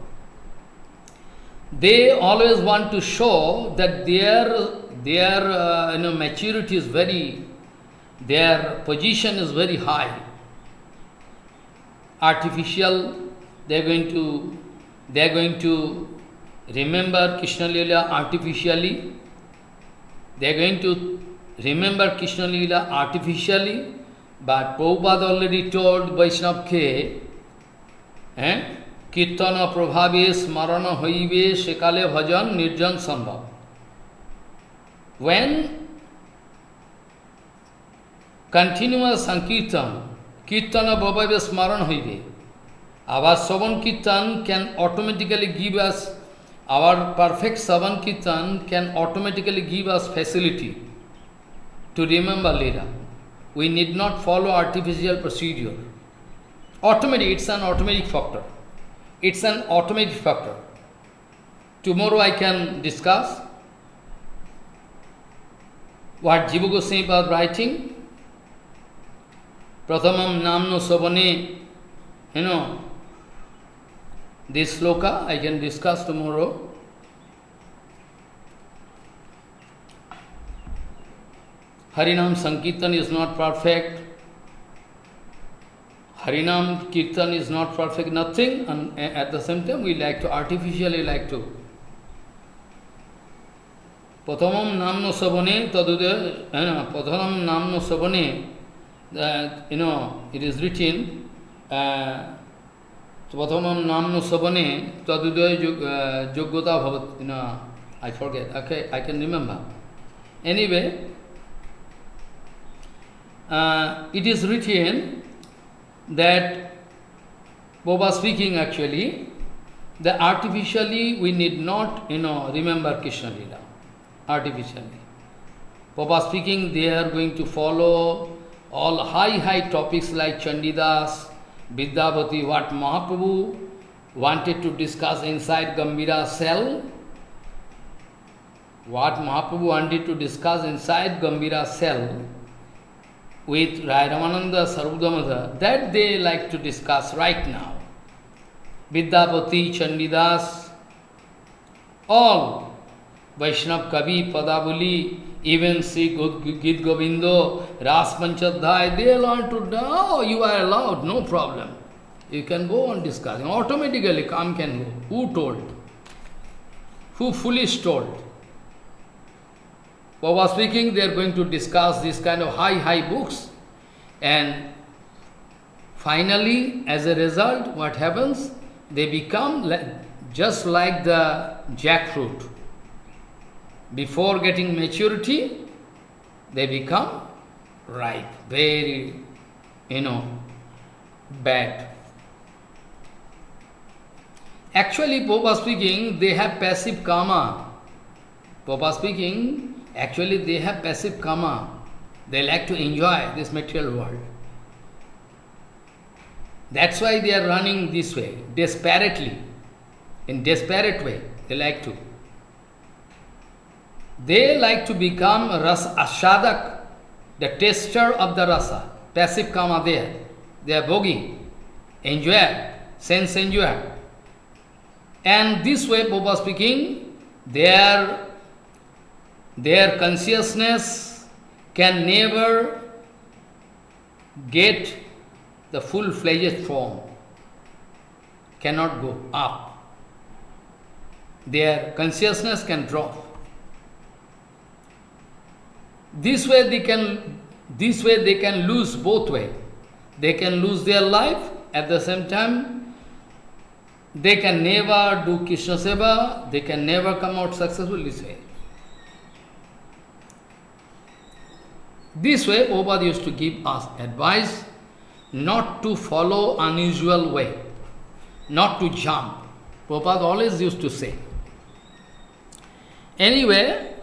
They always want to show that their maturity is their position is very high. Artificial, they are going to remember Krishna Lila artificially. They are going to remember Krishna Lila artificially, but Prabhupada already told Vaishnavke, Kirtana Prabhave Smarana Hoive Shekale Bhajan Nirjan Sambhav. When continuous Sankirtan, Kirtana Prabhave Smarana Hoive, our Savan Kirtan can automatically give us, our perfect Savan Kirtan can automatically give us facility to remember Leela. We need not follow artificial procedure. It's an automatic factor. It's an automatic factor. Tomorrow I can discuss what Jiva Goswami was writing. Prathamam namno savane, this sloka I can discuss tomorrow. Harinam Sankirtan is not perfect. Harinam Kirtan is not perfect, nothing, and at the same time we like to artificially like to. Pathamam namno sabane tadude, pathamam namno sabane, it is written, pathamam namno sabane tadude yogyata bhavat, I forget, okay, I can remember. Anyway, it is written that Baba speaking actually, that artificially we need not, remember Krishna Lila. Artificially. Baba speaking, they are going to follow all high topics like Chandidas, Vidyavati, what Mahaprabhu wanted to discuss inside Gambhira cell. What Mahaprabhu wanted to discuss inside Gambhira cell with Rai Ramananda Sarvadamada, that they like to discuss right now. Vidyapati, Chandidas, all Vaishnav Kavi, Padavuli, even Sri Git Govindo, Ras Panchadhyay, they learn to, oh, you are allowed, no problem. You can go on discussing. Automatically, come can go. Who told? Who foolish told? Baba speaking, they are going to discuss this kind of high books, and finally, as a result, what happens? They become just like the jackfruit. Before getting maturity, they become ripe, very, bad. Actually, Baba speaking, they have passive karma. Baba speaking, actually, they have passive karma. They like to enjoy this material world. That's why they are running this way, desperately. In desperate way, they like to. They like to become rasa ashadak, the taster of the rasa. Passive karma there. They are bhogi, enjoyer, sense enjoyer. And this way, Baba speaking, their consciousness can never get the full-fledged form, cannot go up. Their consciousness can drop. This way they can lose both ways. They can lose their life, at the same time they can never do Krishna Seva, they can never come out successful this way. This way, Prabhupada used to give us advice not to follow unusual way, not to jump. Prabhupada always used to say. Anyway,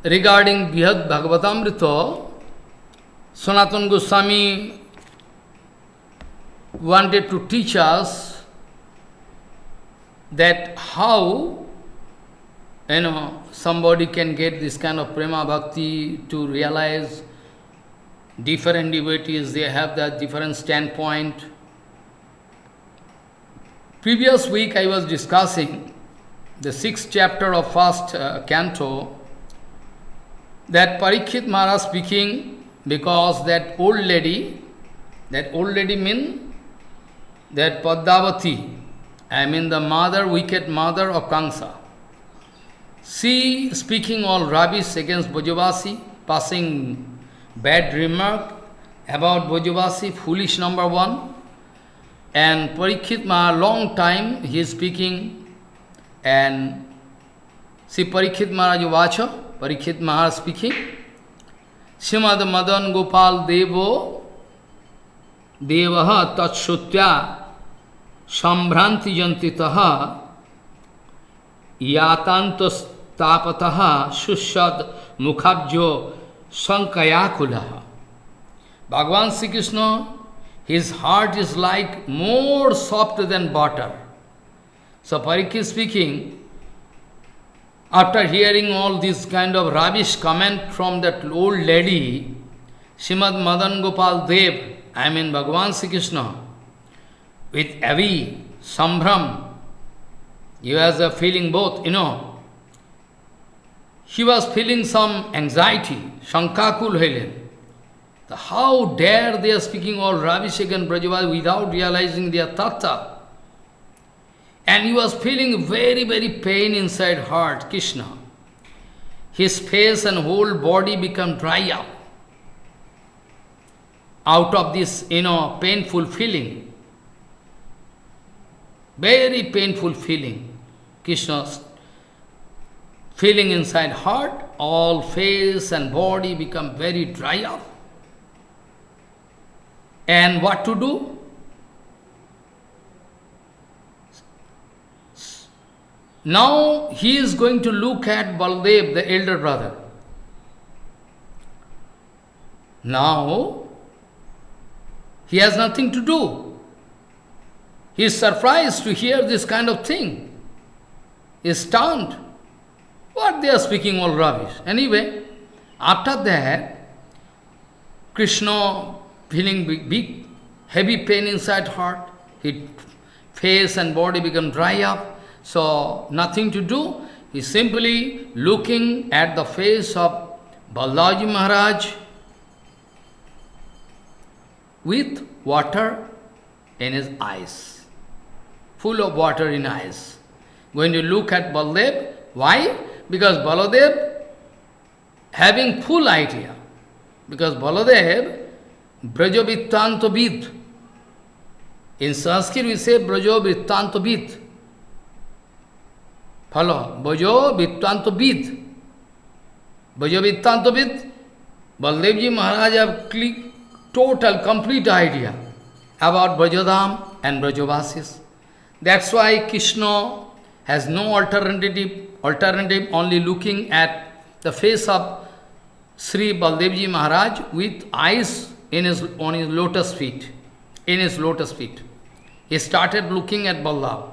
regarding Brihad Bhagavatamrita, Sanatana Goswami wanted to teach us that how somebody can get this kind of prema bhakti, to realize different devotees, they have that different standpoint. Previous week I was discussing the 6th chapter of first canto, that Parikshit Maharaj speaking, because that old lady mean that Padmavati, the mother, wicked mother of Kamsa. She speaking all rubbish against Brajavasi, passing bad remark about Brajavasi, foolish number one. And Parikshit Maharaj, long time he is speaking, and see Parikshit Maharaj Vacha, Parikshit Maharaj speaking, Srimad Madan Gopal Devaha Tatshutya Sambhranti Jantitaha Yatantos Tapataha Shushad Mukhabjo Sankayakulaha. Bhagavan Sri Krishna, his heart is like more soft than butter. So Parikshit speaking, after hearing all this kind of rubbish comment from that old lady, Srimad Madan Gopal Dev, Bhagavan Sri Krishna, with heavy sambhram, he has a feeling both, he was feeling some anxiety, Shankakul Helen. How dare they are speaking all rubbish against Brajavasi without realizing their tattva. And he was feeling very, very pain inside heart, Krishna. His face and whole body become dry up out of this, painful feeling. Very painful feeling. Krishna's feeling inside heart, all face and body become very dry up. And what to do? Now he is going to look at Baldev, the elder brother. Now he has nothing to do. He is surprised to hear this kind of thing. He is stunned. What they are speaking all rubbish. Anyway, after that, Krishna feeling big, heavy pain inside heart, his face and body become dry up. So, nothing to do. He is simply looking at the face of Balaji Maharaj with water in his eyes. Full of water in eyes. When you look at Baladev, why? Because Baladev having full idea. Because Baladev, Brajo Vittanto Vid. In Sanskrit we say Brajo Vittanto Vid. Follow. Brajo Vittanto Vid. Brajo Vittanto Vid. Baldevji Maharaj have total, complete idea about Brajadham and Brajavasis. That's why Krishna has no alternative, only looking at the face of Sri Baldevji Maharaj with eyes on his lotus feet. In his lotus feet. He started looking at Ballabh.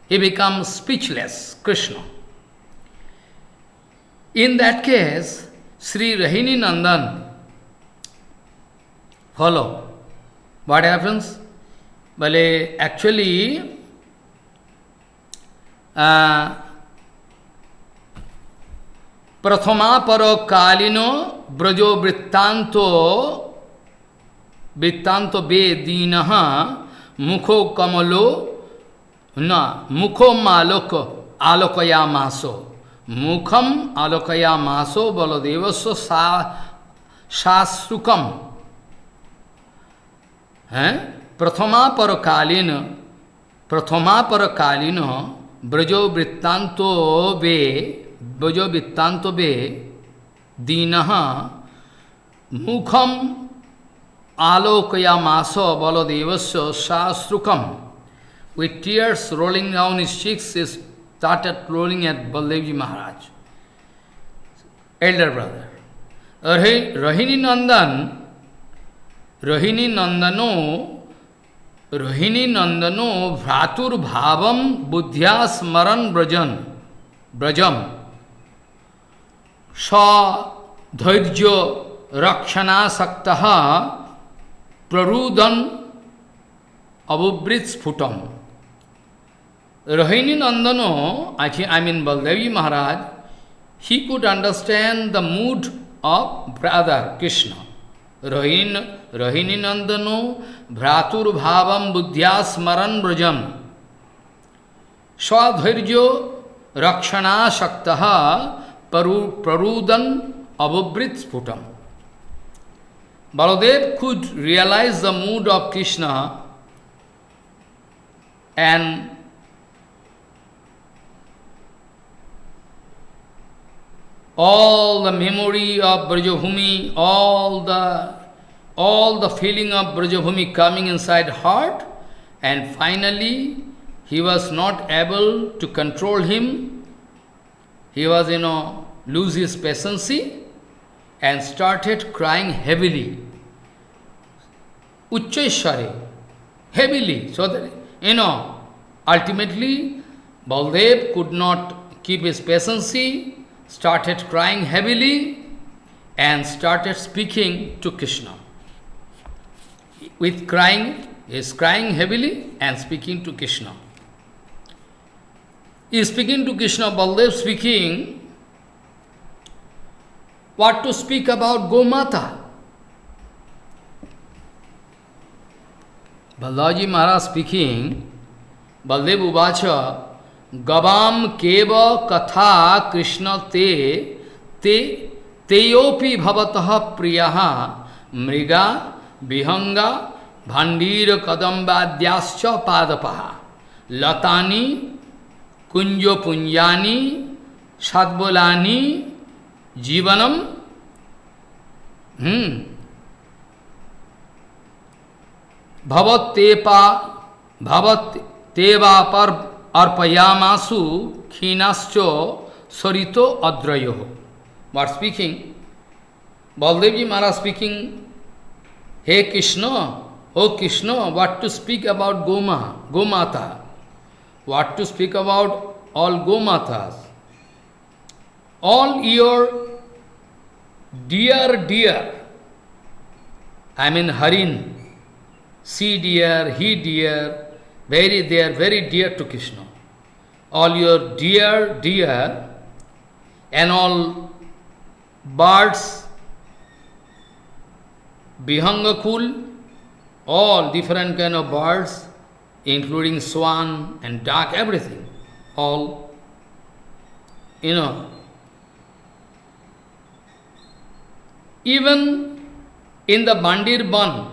He becomes speechless, Krishna. In that case, Sri Rahini Nandan, follow. What happens? Well, actually, Prathama Paro Kalino Brajo Vrittanto Be Dinaha Mukho Kamalo Mukho Maloko Alokaya Maso Mukham Alokaya Maso Baladevaso Shasrukam Prathama Parakalino Brajo Vrittanto Be Dinaha Mukham Alokaya Maso Baladevasya Shasrukam. With tears rolling down his cheeks, he started rolling at Baldevji Maharaj, elder brother. Rahini Nandano Vratur Bhavam Buddhya Smaran Brajam Sa Dhairjo Rakshana Saktaha Prarudan Abubrit Sputam. Rahini Nandano, I mean Baldevji Maharaj, he could understand the mood of brother Krishna. Rahini Nandano Vratur Bhavam Buddhya Smaran Brajam Swadhairjo Rakshana Shaktaha Prarudan Abubrit Sputam. Baladev could realize the mood of Krishna and all the memory of Brajabhumi, all the feeling of Brajabhumi coming inside heart, and finally he was not able to control him. He was, lose his patience and started crying heavily. Uchcheshwari, heavily. So that, ultimately Baldev could not keep his patience, started crying heavily and started speaking to Krishna. With crying, he is crying heavily and speaking to Krishna. He is speaking to Krishna, Baldev speaking, What to speak about Gomata? Balaji Maharaj speaking, Baldev Uvacha, Gavam Keva Katha Krishna Teyopi Bhavataha Priyaha Mriga Vihanga Bhandira Kadambadyascha Padapaha Latani Kunjo Punyani Sadbolani Jivanam Bhavat Teva Par Arpayamasu Khinascho Sarito Adrayoho. What speaking? Baldevji Maharaj speaking, Hey Krishna, oh Krishna, what to speak about Gomata? What to speak about all Gomatas? All your dear, I mean Harin, she dear, he dear, they are very dear to Krishna. All your dear, and all birds, Bihangakul, all different kind of birds, including swan and duck, everything, all, even in the Bandirban,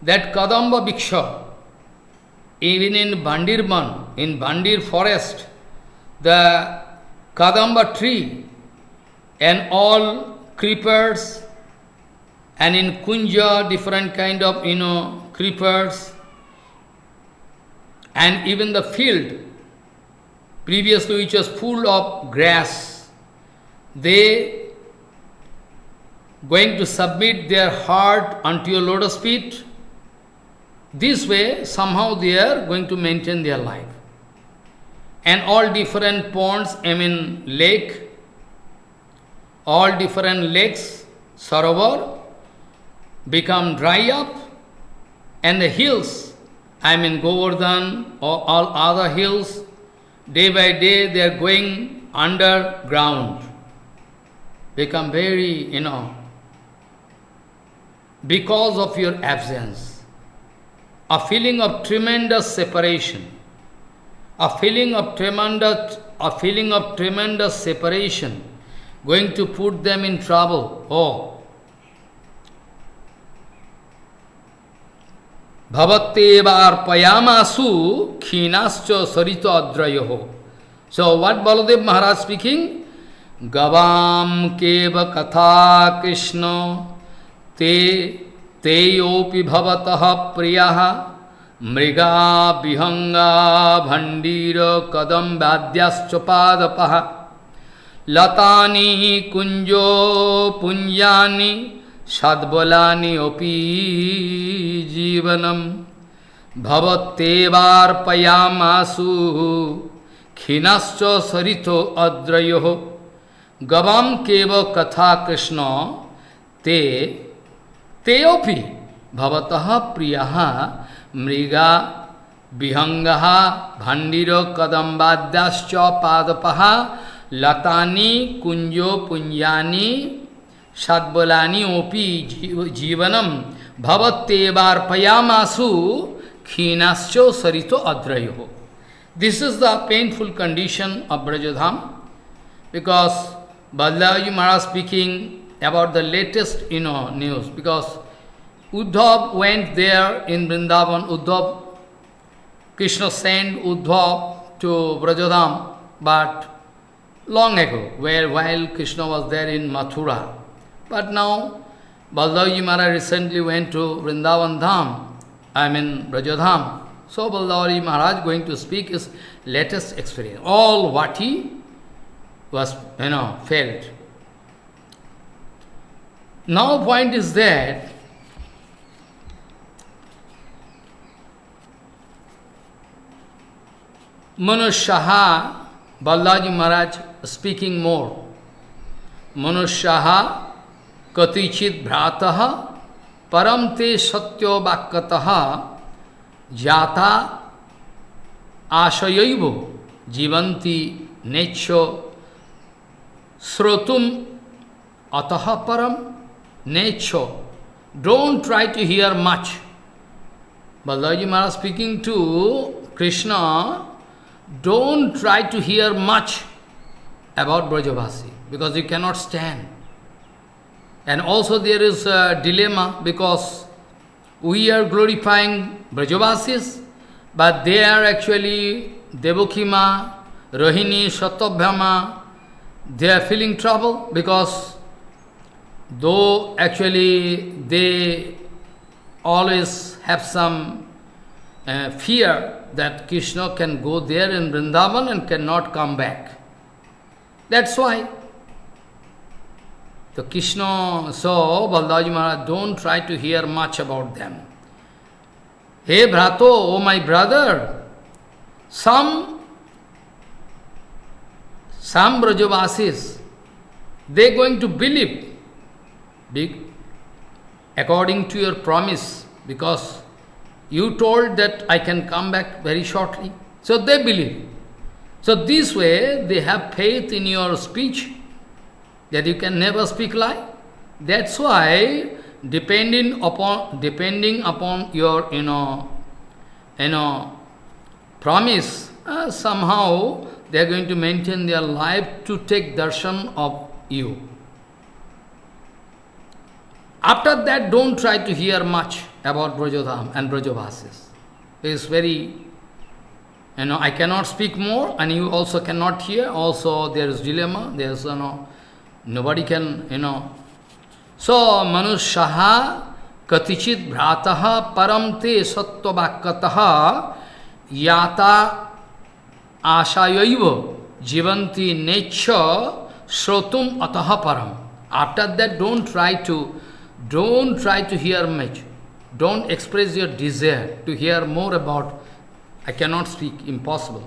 that Kadamba Bhiksha, even in Bandir forest, the Kadamba tree and all creepers, and in Kunja, different kind of, creepers, and even the field, previously which was full of grass, they going to submit their heart unto your lotus feet. This way, somehow they are going to maintain their life. And all different ponds, lake, all different lakes, Sarovar, become dry up, and the hills, Govardhan, or all other hills, day by day they are going underground, become very, because of your absence, a feeling of tremendous separation, a feeling of tremendous separation, going to put them in trouble. Oh, Bhavatteva arpayamasu khinascha sarito adrayoho. So what Baladev Maharaj speaking? Gavam keva katha Krishna Teyopi bhavataha priyaha mriga vihanga bhandira kadambadyascha padapaha latani kunjo punyani sadbalani opi jivanam bhavattevarpayamasu khinascha sarito adrayoho gavam keva katha Krishna Teyopi bhavataha priyaha mriga vihangaha bhandiro kadambadyascha padapaha latani kunjo punyani sadbalani opi jivanam bhavattevarpayamasu khinascho sarito adrayoho. This is the painful condition of Brajadham, because Balaji Maharaj speaking about the latest, news, because Uddhav went there in Vrindavan. Krishna sent Uddhav to Brajadham, but long ago, while Krishna was there in Mathura. But now, Balaji Maharaj recently went to Vrindavan Dham, Brajadham. So Balaji Maharaj going to speak his latest experience, all what he was, felt. Now point is that Manusyaha, Balaji Maharaj speaking more. Manusyaha katichit bhrataha paramte satyo vakkataha jata ashayaivo jivanti necho Srotum ataha param necho. Don't try to hear much. Balaji Maharaj speaking to Krishna, don't try to hear much about Brajavasi, because you cannot stand. And also there is a dilemma, because we are glorifying Brajavasis, but they are actually Devakima, Rohini, Satyabhama. They are feeling trouble, because though actually they always have some fear that Krishna can go there in Vrindavan and cannot come back. That's why. So Krishna, so Baldaji Maharaj, don't try to hear much about them. Hey Bhrato, oh my brother, some Brajavasis, they going to believe according to your promise, because you told that I can come back very shortly. So they believe. So this way they have faith in your speech, that you can never speak lie. That's why depending upon your promise, somehow they are going to maintain their life to take darshan of you. After that, don't try to hear much about Brajodham and Brajavasis. It is very, I cannot speak more, and you also cannot hear. Also, there is dilemma. There is, nobody can, So, Manushaha katichit bhrataha paramte sattvakataha yata ashayaiva jivanti necha shrotum ataha param. After that, don't try to hear much. Don't express your desire to hear more about, I cannot speak, impossible.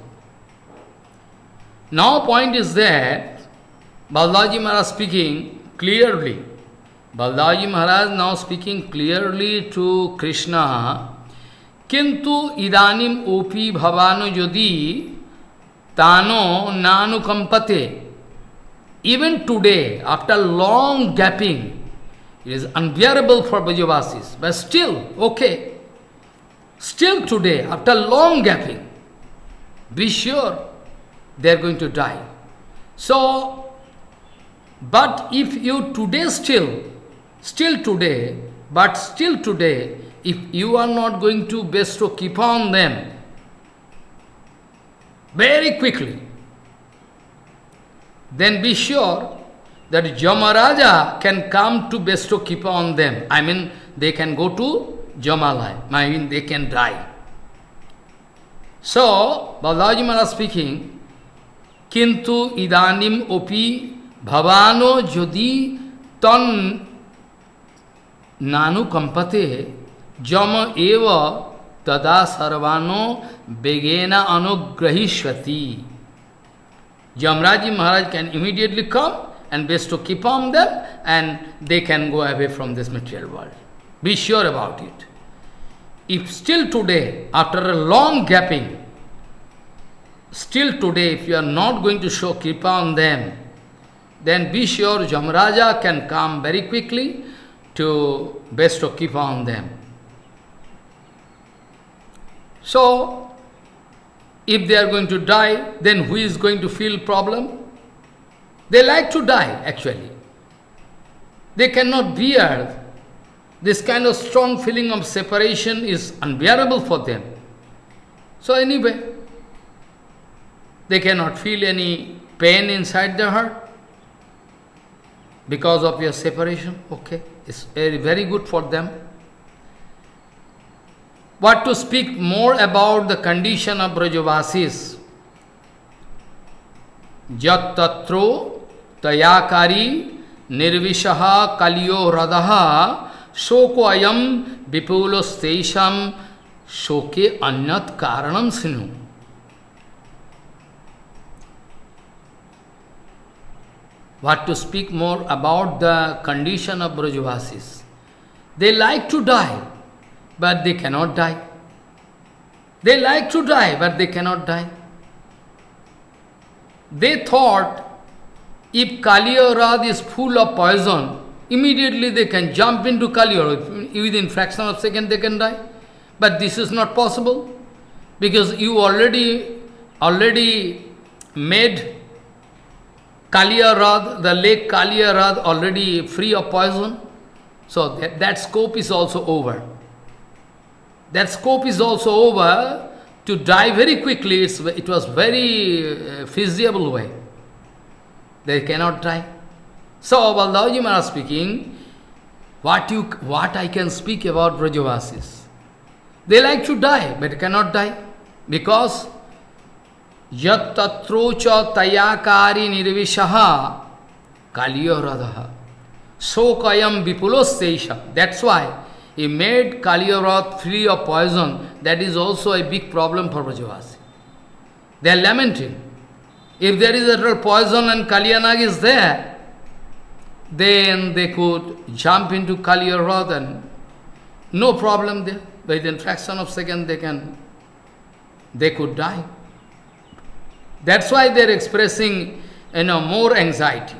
Now point is that Baldaji Maharaj speaking clearly. Baldaji Maharaj now speaking clearly to Krishna. Kintu idanim opi bhavano jodi tano nanu kampate. Even today, after long gapping, it is unbearable for Brajavasis, but still, okay. Still today, after long gapping, be sure they are going to die. So, but if you today still today, if you are not going to bestow keep on them very quickly, then be sure that Jamaraja can come to bestow Kripa on them. I mean, they can go to Jamalai. I mean, they can die. So, Balaji Maharaj speaking, Kintu idanim opi bhavano jodi tan nanu kampate jama eva tada sarvano begena anugrahishvati. Jamraji Maharaj can immediately come and bestow keep on them, and they can go away from this material world. Be sure about it. If still today, after a long gapping, still today, if you are not going to show kripa on them, then be sure Jamraja can come very quickly to bestow kripa on them. So, if they are going to die, then who is going to feel problem? They like to die, actually. They cannot bear. This kind of strong feeling of separation is unbearable for them. So anyway, they cannot feel any pain inside their heart because of your separation. Okay, it's very, very good for them. What to speak more about the condition of Brajavasis? Jat tatro tayakari nirvishaha kalyo radaha shoko ayam vipulos teisham shoke anyat karanam sinu. What to speak more about the condition of Brajavasis? They like to die, but they cannot die. They like to die, but they cannot die. They thought If Kaliyarad is full of poison, immediately they can jump into Kaliyarad. Within fraction of a second they can die. But this is not possible, because you already made Kaliyarad, the lake Kaliyarad, already free of poison. So that scope is also over. That scope is also over to die very quickly. It was very feasible way. They cannot die. So Baldavaji Maharaj speaking, what I can speak about Brajavasis? They like to die, but cannot die. Because Yat tatrocha tayakari nirvishaha Kaliyaradaha Sokayam vipulosesha. That's why he made Kaliyarad free of poison. That is also a big problem for Brajavasi. They are lamenting. If there is a little poison and Kalyanag is there, then they could jump into Kaliyarad and no problem there. Within fraction of second they could die. That's why they are expressing more anxiety.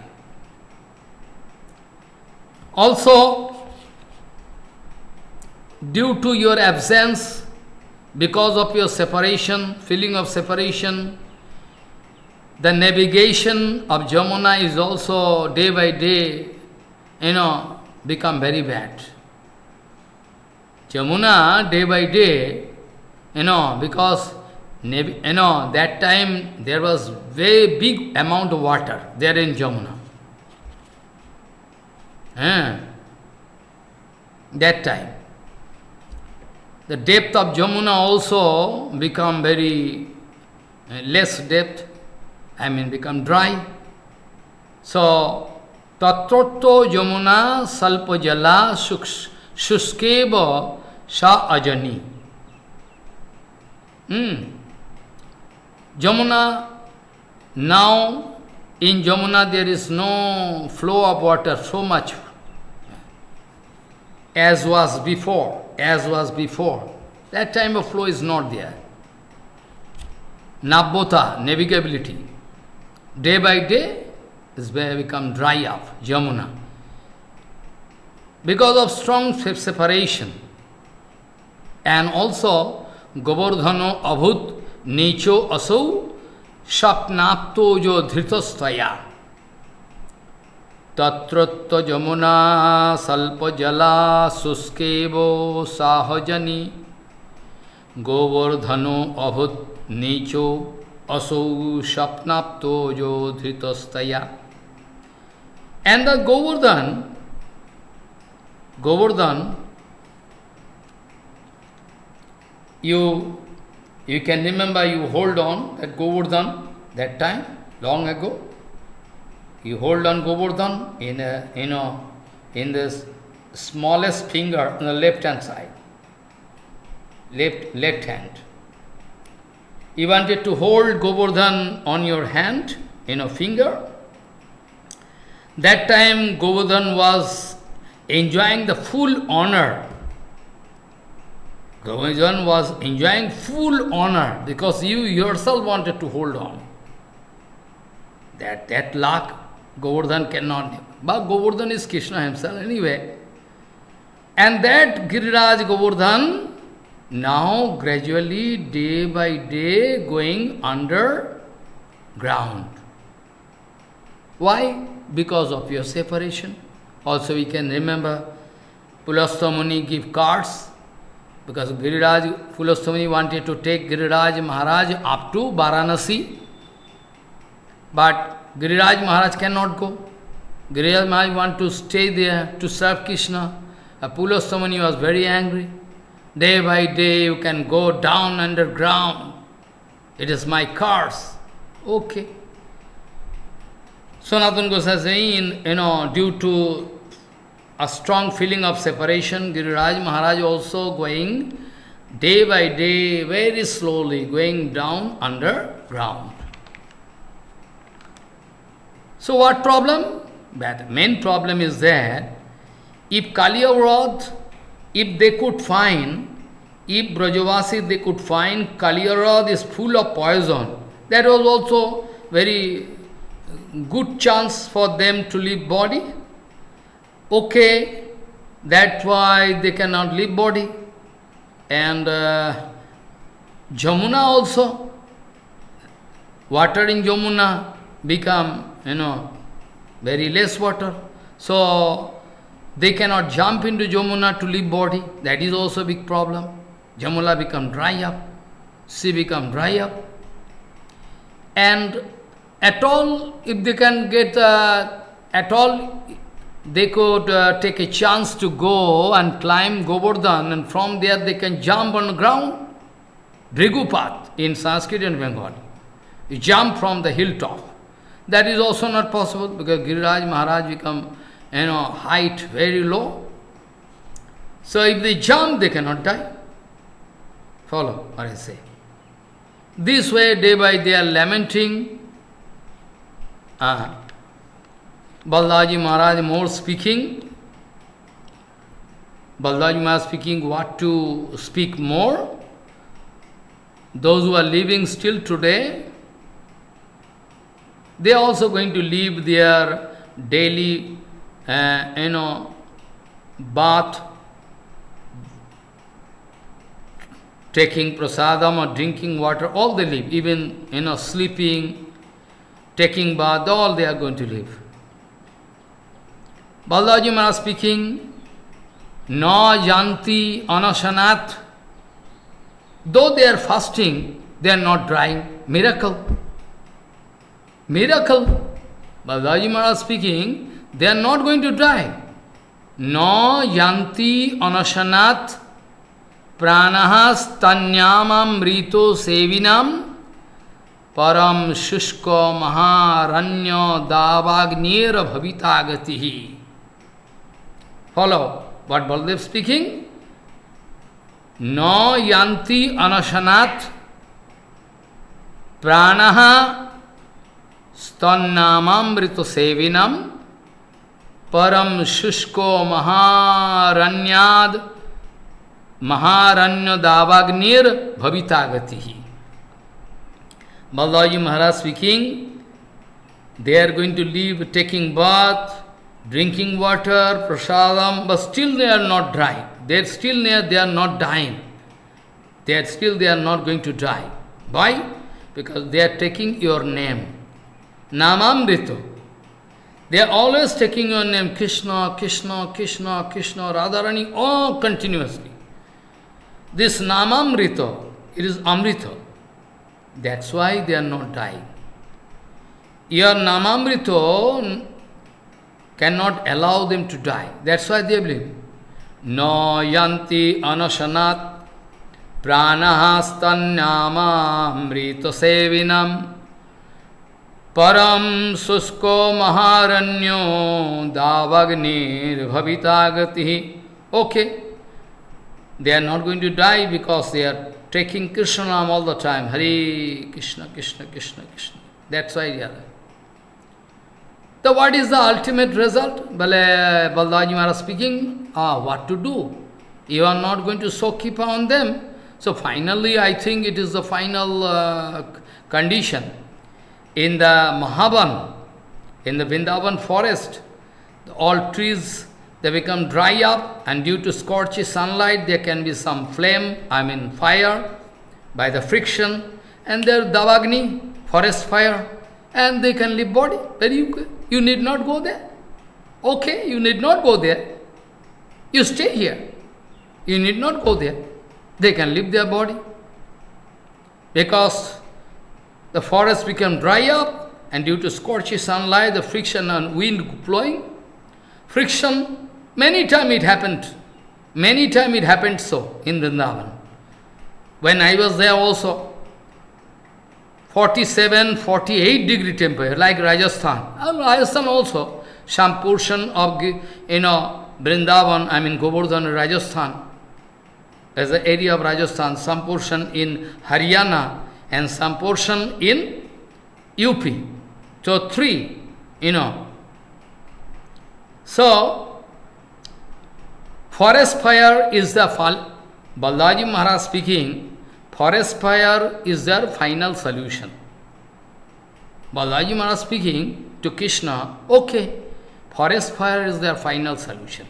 Also, due to your absence, because of your separation, feeling of separation, the navigation of Jamuna is also day by day, become very bad. Jamuna day by day, because that time there was very big amount of water there in Jamuna. That time. The depth of Jamuna also become very less depth, become dry. So, tatrotto Jamuna salpa jala shuskeva sa ajani. Jamuna, now in Jamuna there is no flow of water so much as was before. That time of flow is not there. Nabbota, navigability. Day by day, is become dry up, Jamuna. Because of strong separation. And also, Govardhano abhut nicho asau shapnapto jo dhritastaya. Tatratta jamuna salpa jala suskevo sahajani Govardhano abhut nicho asau shapnapto jo dhritastaya. And the Govardhan, you can remember, you hold on that Govardhan that time, long ago. You hold on Govardhan in this smallest finger on the left hand side, left hand. You wanted to hold Govardhan on your hand, finger. That time Govardhan was enjoying the full honor. Govardhan was enjoying full honor because you yourself wanted to hold on. That luck Govardhan cannot. But Govardhan is Krishna himself anyway. And that Giriraj Govardhan now gradually, day by day, going underground. Why? Because of your separation. Also we can remember Pulastamuni give cards, because Pulastamuni wanted to take Giriraj Maharaj up to Varanasi. But Giriraj Maharaj cannot go. Giriraj Maharaj want to stay there to serve Krishna. Pulastamuni was very angry. Day by day you can go down underground. It is my curse. Okay. Sanatana Goswami saying, due to a strong feeling of separation, Giriraj Maharaj also going day by day, very slowly, going down underground. So what problem? That main problem is that if Kaliyarad, if Brajavasi they could find Kaliyarad is full of poison, that was also very good chance for them to leave body. Okay, that's why they cannot leave body. And Jamuna also, water in Jamuna become, very less water. So they cannot jump into Jamuna to leave body. That is also a big problem. Jamuna become dry up, sea become dry up. And at all, if they can get, at all, they could take a chance to go and climb Govardhan, and from there they can jump on the ground. Bhrigupat in Sanskrit and Bengali. You jump from the hilltop. That is also not possible because Giriraj Maharaj become, height very low. So if they jump, they cannot die. Follow what I say. This way, day by day, they are lamenting. Baldaji Maharaj more speaking. Baldaji Maharaj speaking what to speak more. Those who are living still today, they are also going to leave their daily, bath, taking prasadam or drinking water, all they leave. Even, sleeping, taking bath, all they are going to leave. Baldaji Maharaj speaking, Na yanti anasanat. Though they are fasting, they are not drying. Miracle. Miracle. Baldaji Maharaj speaking, they are not going to die. Na yanti anasanat pranahas tanyamam rito sevinam param shushko maharanyo davagnir bhavitagatihi. Follow what Baldev speaking? No yanti anasanat pranaha stannamamrito sevinam param shushko maharanyad maharanyo davagnir bhavitagatihi. Baldaji Maharaj speaking, they are going to leave taking bath, drinking water, prasadam, but still they are not dry. They are still there, they are not dying. They are not going to die. Why? Because they are taking your name. Namamrito. They are always taking your name, Krishna, Krishna, Krishna, Krishna, Radharani, all continuously. This Namamrito, it is Amrita. That's why they are not dying. Your Namamrito cannot allow them to die. That's why they believe. No yanti anasanat pranahastanyamamrito sevinam param susko maharanyo davagnir bhavitagatihi. Okay, they are not going to die because they are taking Krishna Nam all the time. Hare Krishna, Krishna, Krishna, Krishna. That's why they are there. So what is the ultimate result? Baldaji Maharaj speaking, what to do? You are not going to sow kripa on them. So finally, I think it is the final condition. In the Mahaban, in the Vrindavan forest, all trees, they become dry up, and due to scorchy sunlight, there can be some flame, fire, by the friction, and there Davagni, forest fire, and they can leave body. Very good. You need not go there. Okay, you need not go there. You stay here. You need not go there. They can leave their body. Because the forest become dry up, and due to scorchy sunlight, the friction and wind blowing, friction, many times it happened. Many times it happened so in Vrindavan. When I was there also, 47, 48 degree temperature, like Rajasthan. Rajasthan also, some portion of, Vrindavan, Govardhan, Rajasthan, as the area of Rajasthan, some portion in Haryana, and some portion in UP. So 3, So, forest fire is the Baldaji Maharaj speaking, forest fire is their final solution. Balaji Maharaj speaking to Krishna, okay, forest fire is their final solution.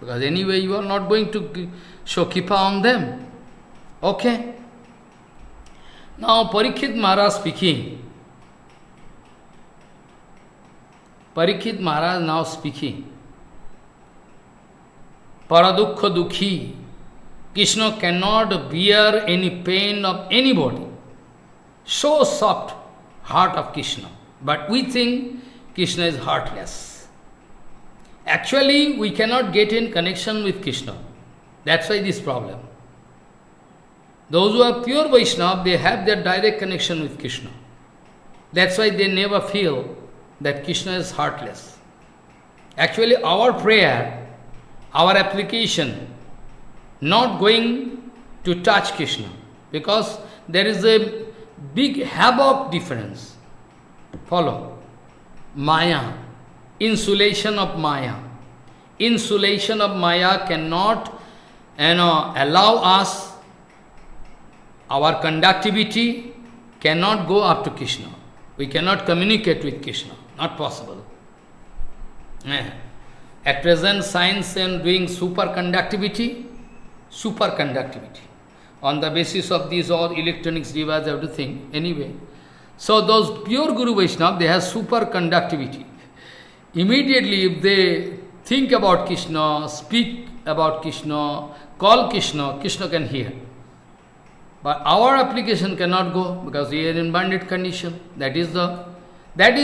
Because anyway you are not going to show Kripa on them. Okay. Now Parikshit Maharaj speaking. Parikshit Maharaj now speaking. Paradukha dukhi. Krishna cannot bear any pain of anybody. So soft heart of Krishna. But we think Krishna is heartless. Actually, we cannot get in connection with Krishna. That's why this problem. Those who are pure Vaishnava, they have their direct connection with Krishna. That's why they never feel that Krishna is heartless. Actually, our prayer, our application, not going to touch Krishna, because there is a big havoc difference. Follow. Maya, insulation of Maya. Insulation of Maya cannot allow us, our conductivity cannot go up to Krishna. We cannot communicate with Krishna. Not possible. At present, science is doing superconductivity. On the basis of these all electronics devices, everything, anyway. So those pure Guru Vaishnava, they have superconductivity. Immediately, if they think about Krishna, speak about Krishna, call Krishna, Krishna can hear. But our application cannot go because we are in bandit condition. That is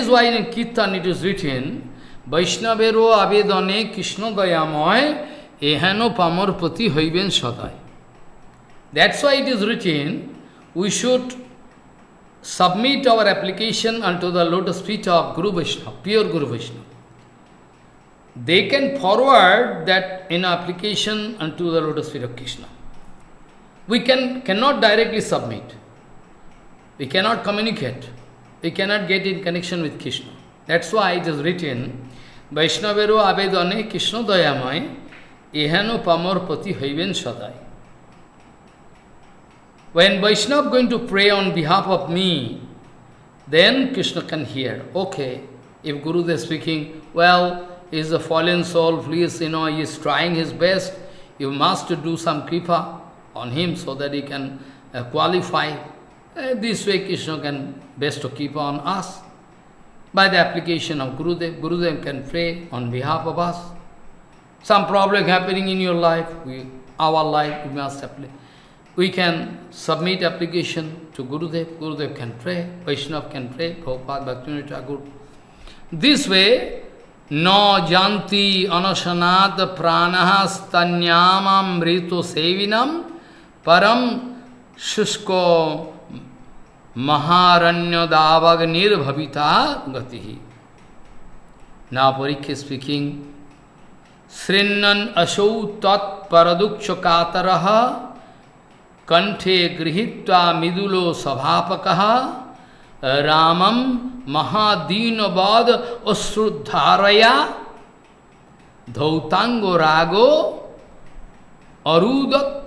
why in Kirtan it is written, Vaishnavero avedane Krishna dayamoy ehano pamorpati hoiben sadai. That's why it is written, we should submit our application unto the lotus feet of Guru Vaishnava, pure Guru Vaishnava. They can forward that in application unto the lotus feet of Krishna. We cannot directly submit. We cannot communicate. We cannot get in connection with Krishna. That's why it is written, Vaishnavero avedane Krishna dayamai ehano pamorpati hoiben sadai. When Vaishnava going to pray on behalf of me, then Krishna can hear. Okay, if Guru is speaking, well, he is a fallen soul, please, he is trying his best, you must do some kripa on him so that he can qualify. This way Krishna can best to keep on us. By the application of Gurudev, Gurudev can pray on behalf of us. Some problem happening in your life, our life, we must apply. We can submit application to Gurudev, Gurudev can pray, Vaishnava can pray, Prabhupada Bhaktivinoda Thakur. This way, no janti anasanat pranaha stanyamam mrito sevinam param shusko maharanya davag nirbhavita gatihi. Now Parikshit speaking, Srinnan asau tat paraduksha kataraha Kanthe grihitva midulo sabhapakaha Ramam mahadinabad asrudharaya Dhautango rago arudat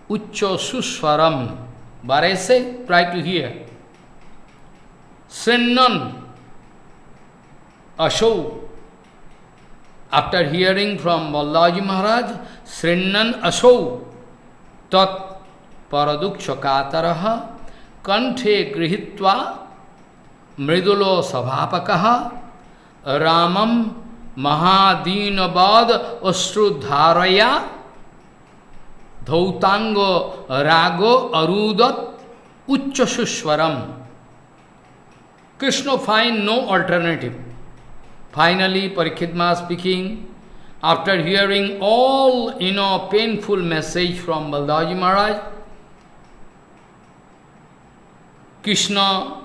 uccho suswaram. But I say, try to hear. Srinnan asau. After hearing from Balaji Maharaj, Srinnan asau tat paraduksha kataraha kanthe grihitva mridulo sabhapakaha ramam mahadinabad asrudharaya dhautango rago arudat ucchasushwaram. Krishna find no alternative. Finally, Parikshit Maharaj speaking, after hearing all, painful message from Balaji Maharaj, Krishna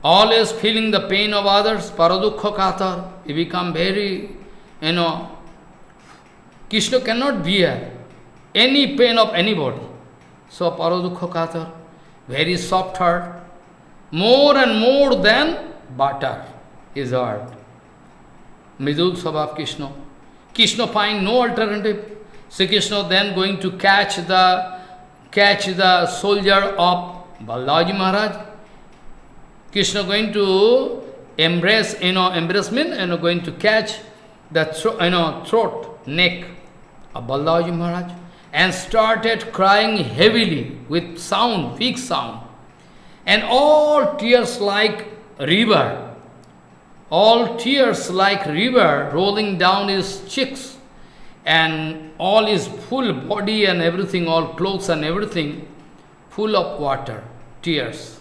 always feeling the pain of others, paradukha katar, he become very, Krishna cannot bear any pain of anybody. So paradukha katar, very soft heart, more and more than butter is heart. Midul Sabhav Krishna. Krishna find no alternative. Sri Krishna then going to catch the soldier of Balaji Maharaj. Krishna going to embrace, embrace means, going to catch the throat, neck of Balaji Maharaj, and started crying heavily with sound, big sound. And all tears like river, rolling down his cheeks, and all his full body and everything, all clothes and everything, full of water, tears.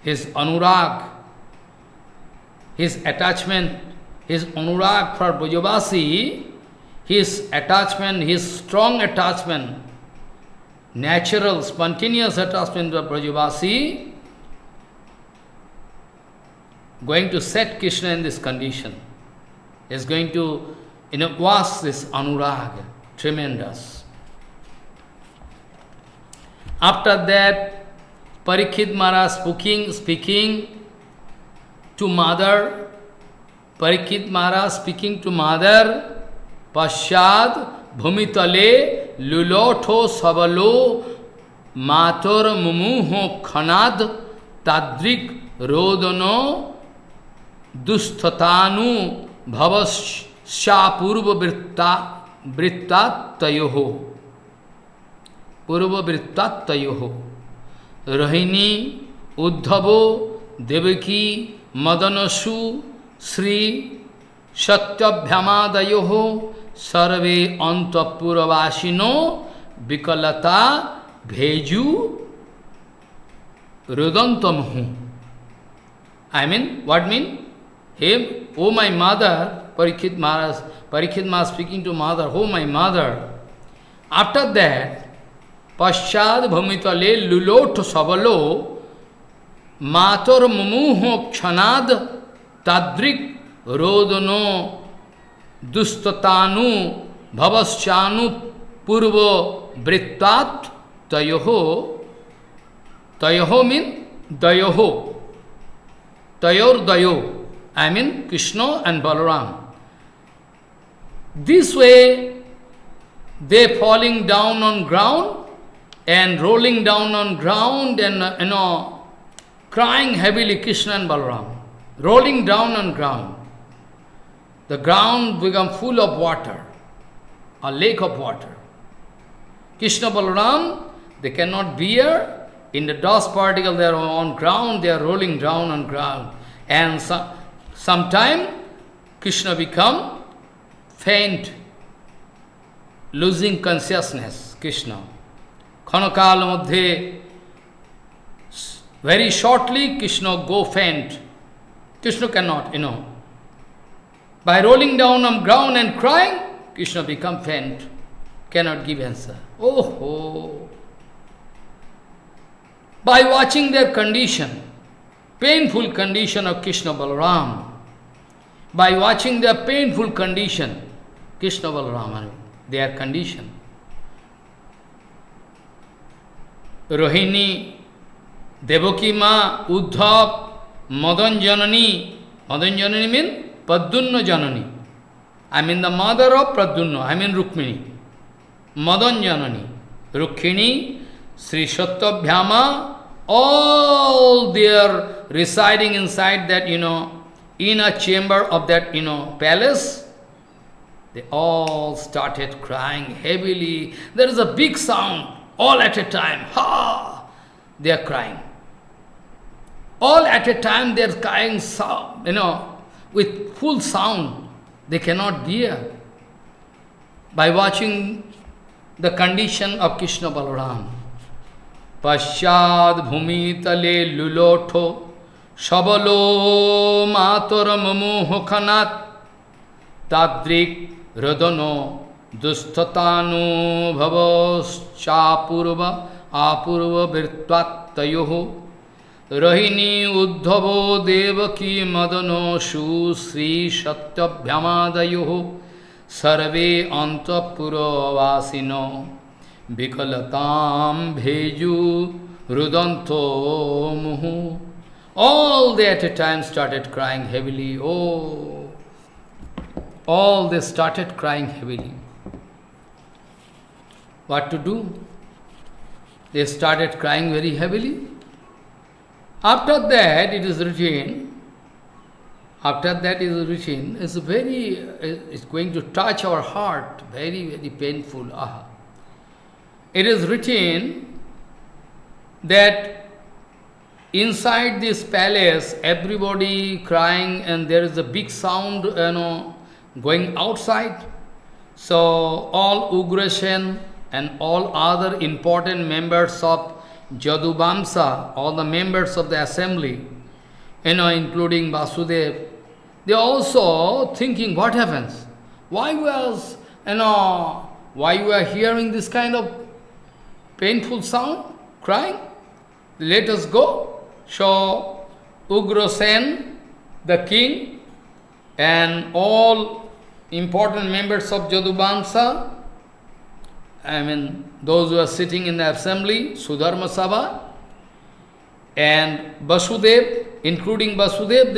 His anurag, his attachment, his anurag for Brajavasi, his attachment, his strong attachment, natural, spontaneous attachment to Brajavasi, going to set Krishna in this condition. Is going to wash this anurag, tremendous. After that, Parikshit Maharaj speaking to mother, Parikshit Maharaj speaking to mother, Pasyad Bhumitale Lulotho Savalo Mator Mumuho Khanad Tadrik Rodano Dusthatanu Bhavasya Purva Vrittatayoho Purva Vrittatayoho Rahini Uddhavo Devaki Madanasu Sri Satyabhyamadayoho Sarve Antapuravasino Vikalata Bheju Rudantamhu. What mean? Him, oh my mother, Parikshit Maharaj speaking to mother, oh my mother. After that, Pasyad Bhamitale Lulot Savalo Mator Mumuho Kshanad Tadrik Rodano Dustatanu Bhavasyanu Purva Vrittat Tayoho. Tayoho means Dayoho. Tayor Dayo. Krishna and Balaram. This way, they falling down on ground and rolling down on ground and crying heavily, Krishna and Balaram. Rolling down on ground. The ground become full of water, a lake of water. Krishna Balaram, they cannot bear. In the dust particle, they are on ground, they are rolling down on ground. And sometime, Krishna become faint, losing consciousness, Krishna. Khanakal Madhye, very shortly, Krishna go faint. Krishna cannot, By rolling down on ground and crying, Krishna become faint, cannot give answer. Oh. By watching their condition, painful condition of Krishna Balaram, by watching their painful condition, Krishna Balaram, their condition. Rohini, Devaki Ma, Uddhav, Madan Janani. Madan Janani means Pradyumna Janani. The mother of Pradyumna, Rukmini. Madan Janani. Rukhini, Sri Satyabhyama, all they are residing inside that, inner chamber of that, palace. They all started crying heavily. There is a big sound, all at a time. Ha! They are crying. All at a time they are crying, with full sound. They cannot bear. By watching the condition of Krishna Balaram. Pasyad bhumi tale lulotho sabalo mataram mohokanat tadrik radano dustatanu bhavascha apurva virtvat tayoho rahini uddhavo devaki madano shu sri satyabhyamadayoho sarve antapura vasino Vikalatam bheju rudanto muhu. All they at a time started crying heavily. Oh, all they started crying heavily. What to do? They started crying very heavily. After that, it is written, it's going to touch our heart, very, very painful. Aha. It is written that inside this palace, everybody crying and there is a big sound, going outside. So all Ugrasen and all other important members of Jaduvamsa, all the members of the assembly, including Vasudev, they are also thinking, what happens? Why we are hearing this kind of painful sound, crying? Let us go. So Ugrasen, the king, and all important members of Jaduvamsa, those who are sitting in the assembly, Sudharma Sabha, and Vasudev, including Vasudev,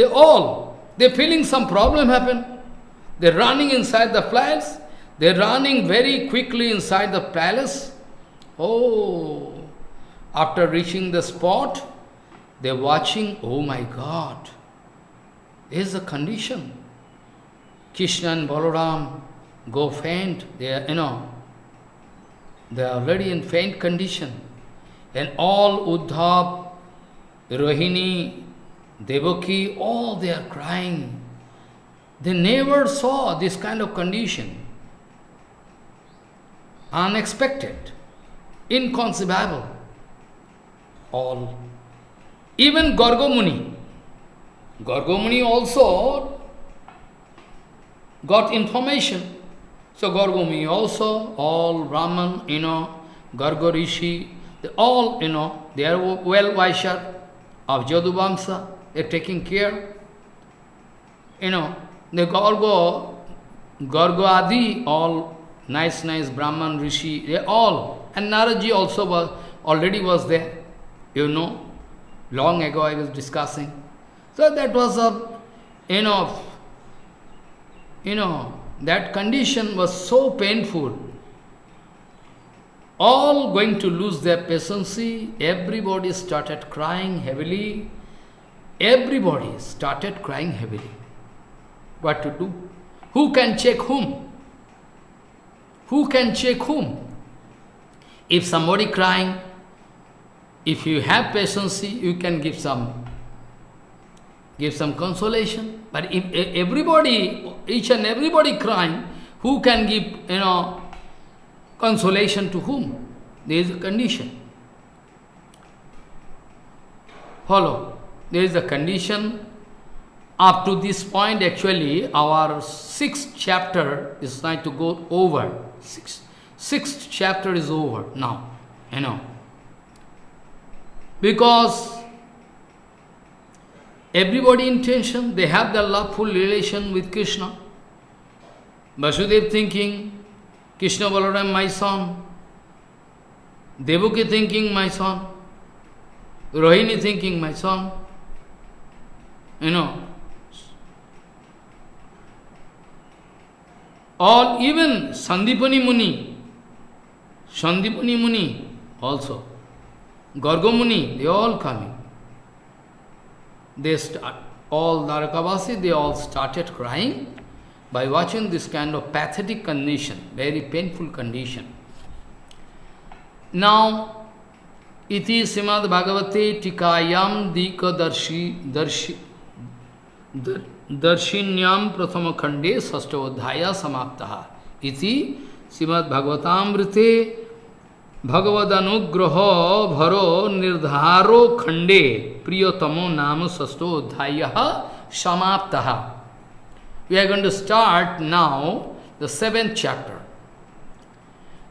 they're feeling some problem happen. They're running inside the palace. They're running very quickly inside the palace. Oh, after reaching the spot, they're watching, oh my God, this is the condition. Krishna and Balaram go faint. They are already in faint condition. And all Uddhav, Rohini, Devaki, all they are crying. They never saw this kind of condition. Unexpected, inconceivable. All. Even Gargamuni also got information. So Gargamuni also, all Brahman, Garga Rishi, they all, they are well-wisher of Jaduvamsa. They are taking care. The Garga Adi, all nice Brahman, Rishi, they all. And Naraji also already was there. Long ago I was discussing. So that was that condition was so painful. All going to lose their patience. Everybody started crying heavily. Everybody started crying heavily. What to do? Who can check whom? Who can check whom? If somebody crying, if you have patience, you can give some consolation. But if everybody, each and everybody crying, who can give, consolation to whom? There is a condition. Follow. There is a condition. Up to this point, actually, our 6th chapter is trying to go over. Sixth chapter is over now. Because everybody in tension, they have the loveful relation with Krishna. Vasudev thinking, Krishna Balaram, my son. Devaki thinking, my son. Rohini thinking, my son. Or even Sandipani Muni also. Garga Muni, they all coming. All Dwarakavasi, they all started crying by watching this kind of pathetic condition, very painful condition. Now, iti Srimad Bhagavate Tikayam Dika Darshinyam Prathama Khande Sastodhaya Samaptaha. Iti Srimad Bhagavatamrita Bhagavadanugraha Bharo Nirdharo Khande Priyatamo Nama Sastodhaya Samaptaha. We are going to start now the 7th chapter.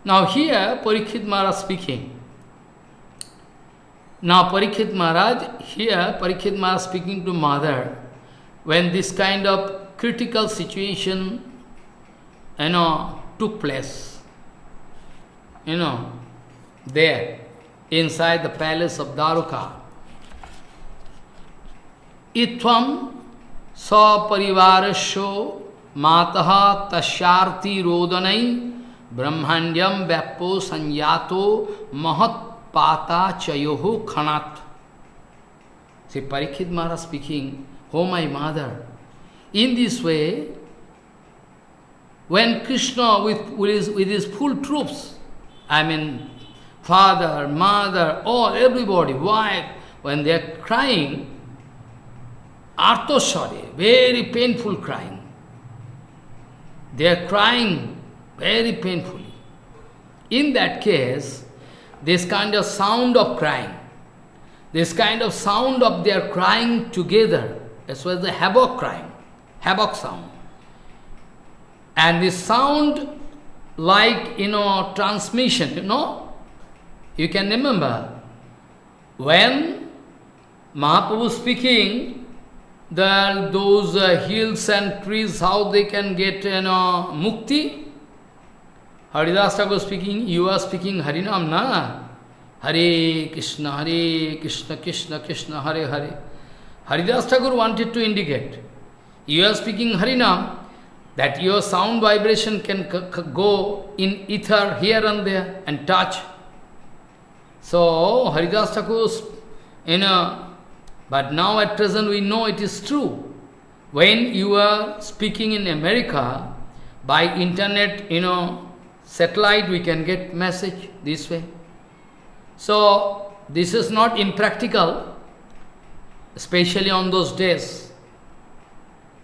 Now here Parikshit Maharaj speaking. Now Parikshit Maharaj speaking to mother, when this kind of critical situation, took place, there, inside the palace of Dwaraka. Itvam saparivarasyo mataha tasyarti rodanai brahmandyam vyapo sanyato mahat pata chayoho khanat. See, Parikshit Maharaj speaking, oh my mother, in this way, when Krishna with his full troops, I mean, father, mother, all, everybody, wife, when they are crying, arthosware, very painful crying. They are crying very painfully. In that case, this kind of sound of crying, this kind of sound of their crying together, as well as the havoc crying, havoc sound. And this sound like, transmission, you can remember, when Mahaprabhu speaking, those hills and trees, how they can get, mukti. Haridas Thakur speaking, you are speaking Harinam, na? Hare Krishna, Krishna Krishna, Hare Hare. Haridas Thakur wanted to indicate, you are speaking Harinam, that your sound vibration can go in ether here and there and touch. So, Haridas Thakur, but now at present we know it is true. When you are speaking in America, by internet, satellite, we can get message this way. So, this is not impractical, especially on those days.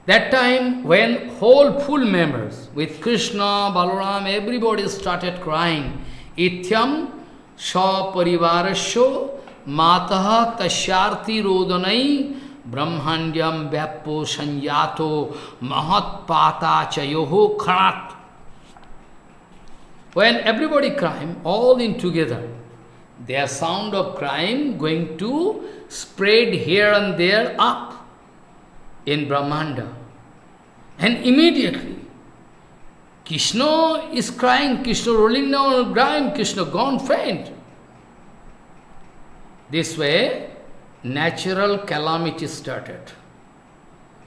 That time, when whole full members, with Krishna, Balaram, everybody started crying, Ityam Sha Parivarasho Mataha Tashyarti Rodanai Brahmandyam Vyappo Sanyato Mahat Pata Chayoho Khanat. When everybody crying, all in together, their sound of crying going to spread here and there up in Brahmanda. And immediately, Krishna is crying, Krishna rolling down on the ground, Krishna gone faint. This way, natural calamity started.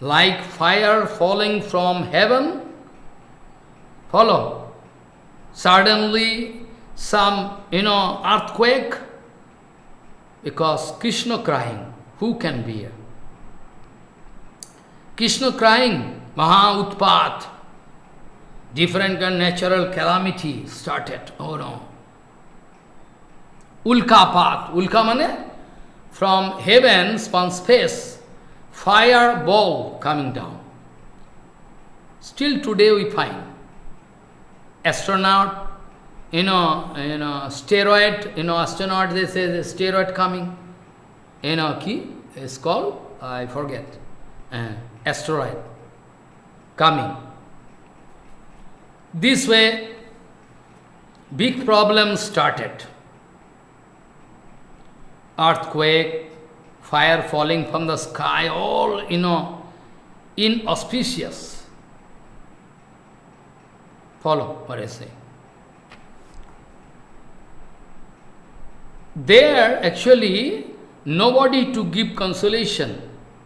Like fire falling from heaven, follow. Suddenly, some, earthquake, because Krishna crying, who can bear? Krishna crying, Maha Utpat, different kind of natural calamity started. Oh no. Ulkapat, Ulka mane? From heavens, from space, fire ball coming down. Still today we find astronaut, steroid, astronaut, they say the steroid coming. Ki is called, I forget, asteroid coming. This way, big problems started. Earthquake, fire falling from the sky, all, inauspicious. Follow what I say. There, actually, nobody to give consolation.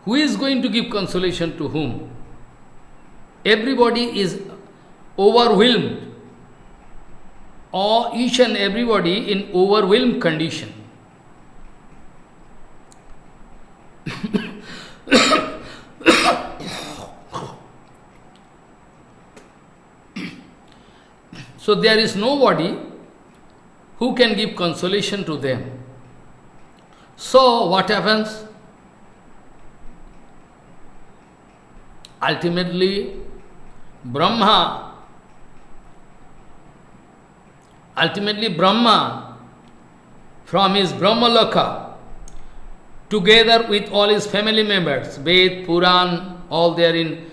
Who is going to give consolation to whom? Everybody is overwhelmed, or each and everybody in overwhelmed condition. So there is nobody who can give consolation to them. So what happens? Ultimately, Brahma, from his Brahmaloka, together with all his family members, Ved, Puran, all there in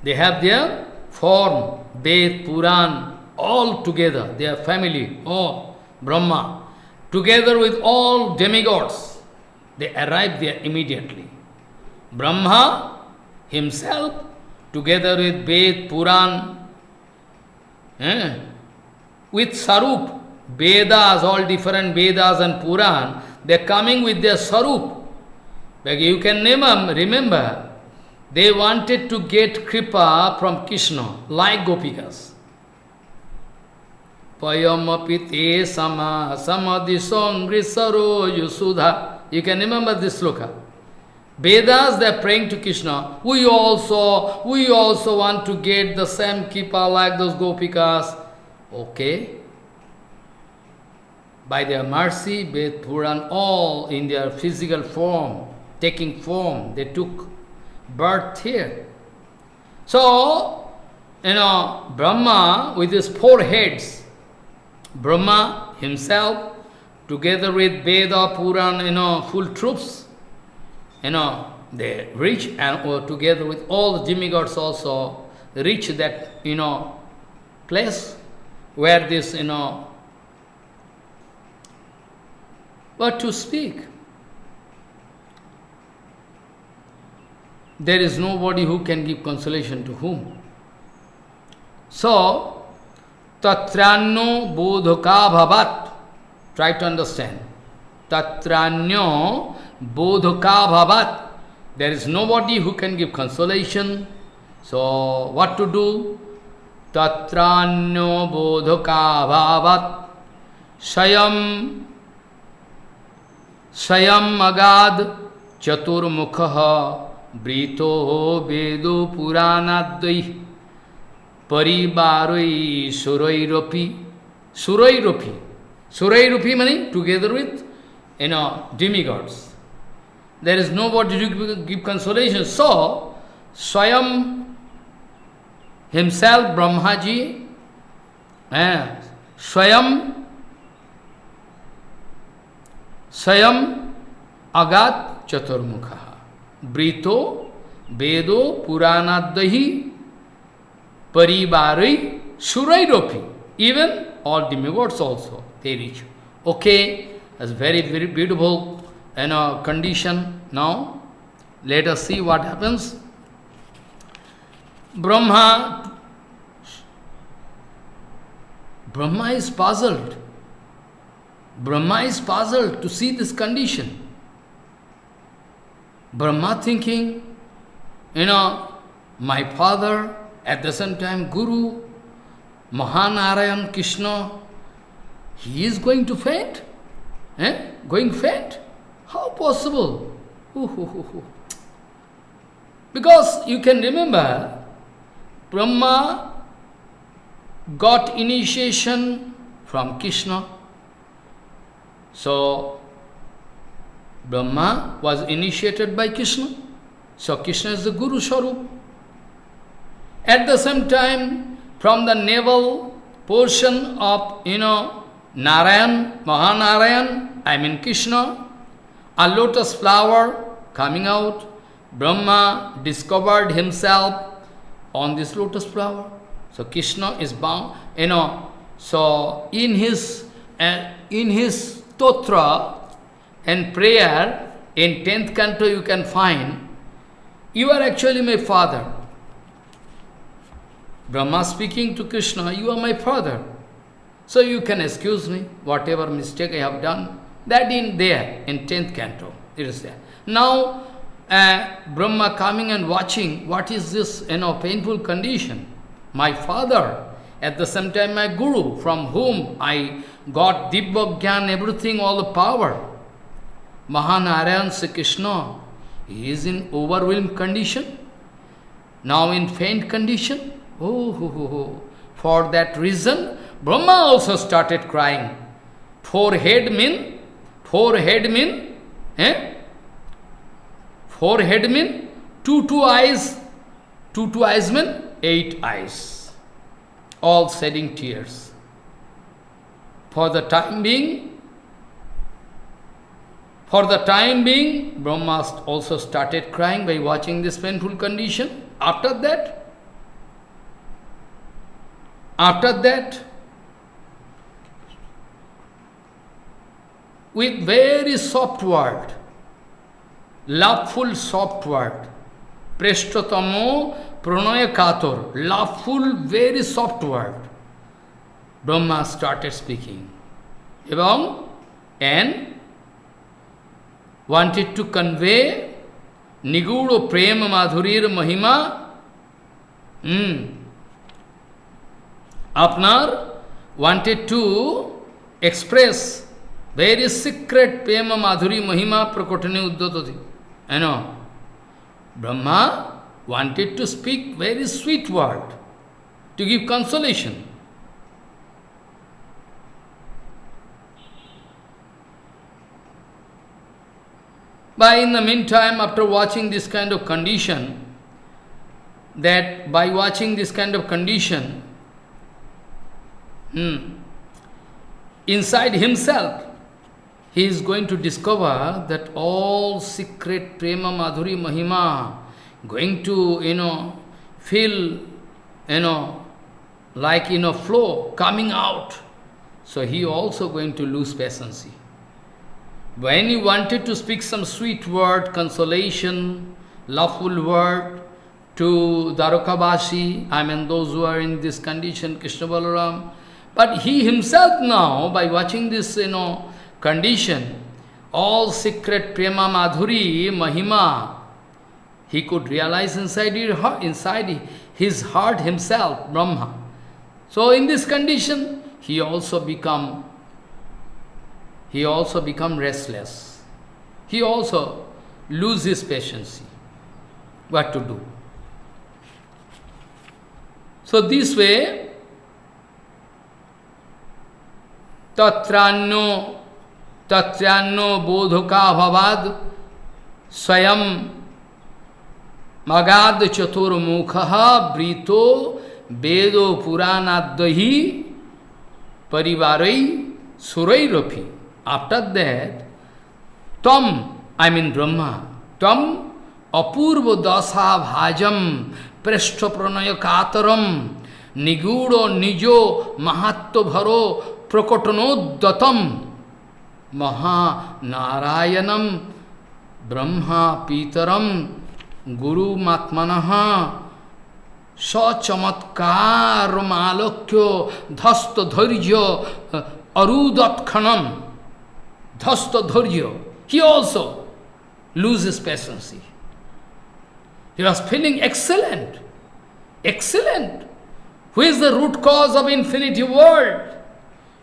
they have their form, Ved, Puran, all together, their family, all Brahma, together with all demigods, they arrive there immediately. Brahma himself, together with Ved, Puran, with Sarup, Vedas, all different Vedas and Puran, they are coming with their Sarup. Like you can remember, they wanted to get Kripa from Krishna, like Gopikas. Payamapi te sama samadisong grisaro yusudha. You can remember this sloka. Vedas, they are praying to Krishna. We also want to get the same kippa like those gopikas. Okay. By their mercy, Ved, Puran, all in their physical form, taking form, they took birth here. So, Brahma with his 4 heads, Brahma himself, together with Veda, Puran, full troops, they reach, and together with all the demigods also, reach that, place where this, what to speak? There is nobody who can give consolation to whom. So, Tatranyo bodhaka bhavat. Try to understand. Tatranyo bodhaka bhavat. There is nobody who can give consolation. So, what to do? Tatranyo bodhaka bhavat. Shyam agad chaturmukha brito vedo puranadvai paribaroi surairopi. Surairopi meaning together with, demigods. There is nobody to give consolation. So, Swayam himself, Brahmaji, Swayam agat chaturmukha brito vedo puranadvahi paribarai surairopi. Even all demigods also, they reach. Okay, that's very, very beautiful condition. Now, let us see what happens. Brahma is puzzled. Brahma is puzzled to see this condition. Brahma thinking, my father, at the same time Guru, Mahanarayan Krishna, he is going to faint? Going faint? How possible? Because you can remember, Brahma got initiation from Krishna. So, Brahma was initiated by Krishna. So, Krishna is the Guru Swarup. At the same time, from the navel portion of, Narayan, Mahanarayan, I mean Krishna, a lotus flower coming out. Brahma discovered himself on this lotus flower. So Krishna is bound, so in his stotra and prayer, in 10th canto you can find, you are actually my father. Brahma speaking to Krishna, you are my father. So you can excuse me, whatever mistake I have done. That in there, in 10th canto, it is there. Now, Brahma coming and watching, what is this, painful condition? My father, at the same time my Guru, from whom I got Dibba Gyan, everything, all the power. Mahanarayan Sri Krishna, he is in overwhelmed condition, now in faint condition. For that reason, Brahma also started crying. Forehead mean, two eyes mean 8 eyes, all shedding tears. For the time being, Brahma also started crying by watching this painful condition. After that, with very soft word, loveful soft word, Preshtatamo pranaya kator, loveful, very soft word, Brahma started speaking. And wanted to convey Nigudo Prema Madhurir Mahima, আপনার wanted to express very secret prema madhuri mahima prakotane uddhatati. Brahma wanted to speak very sweet word to give consolation. But in the meantime, after watching this kind of condition, inside himself, he is going to discover that all secret prema madhuri mahima going to, feel, like, flow coming out. So he also going to lose patience. When he wanted to speak some sweet word, consolation, loveful word to Dwarkavashi, those who are in this condition, Krishna Balaram, but he himself now, by watching this, condition, all secret prema madhuri, mahima, he could realize inside his heart himself, Brahma. So in this condition, he also become restless. He also loses patience. What to do? So this way, Tatranno bodhoka bhavad swayam magad chatur mukhaha brito vedo puranadahi parivarai surai rafi. After that, Brahma, tam apurva dasa bhajam preshta pranaya kataram nigudo nijo mahatto bharo prakotanodatam maha narayanam brahma pitaram guru matmanaha sachamatkaram alokyo dhasta dharya arudatkhanam dhasta dharya. He also loses patience. He was feeling excellent. Excellent. Who is the root cause of infinity world?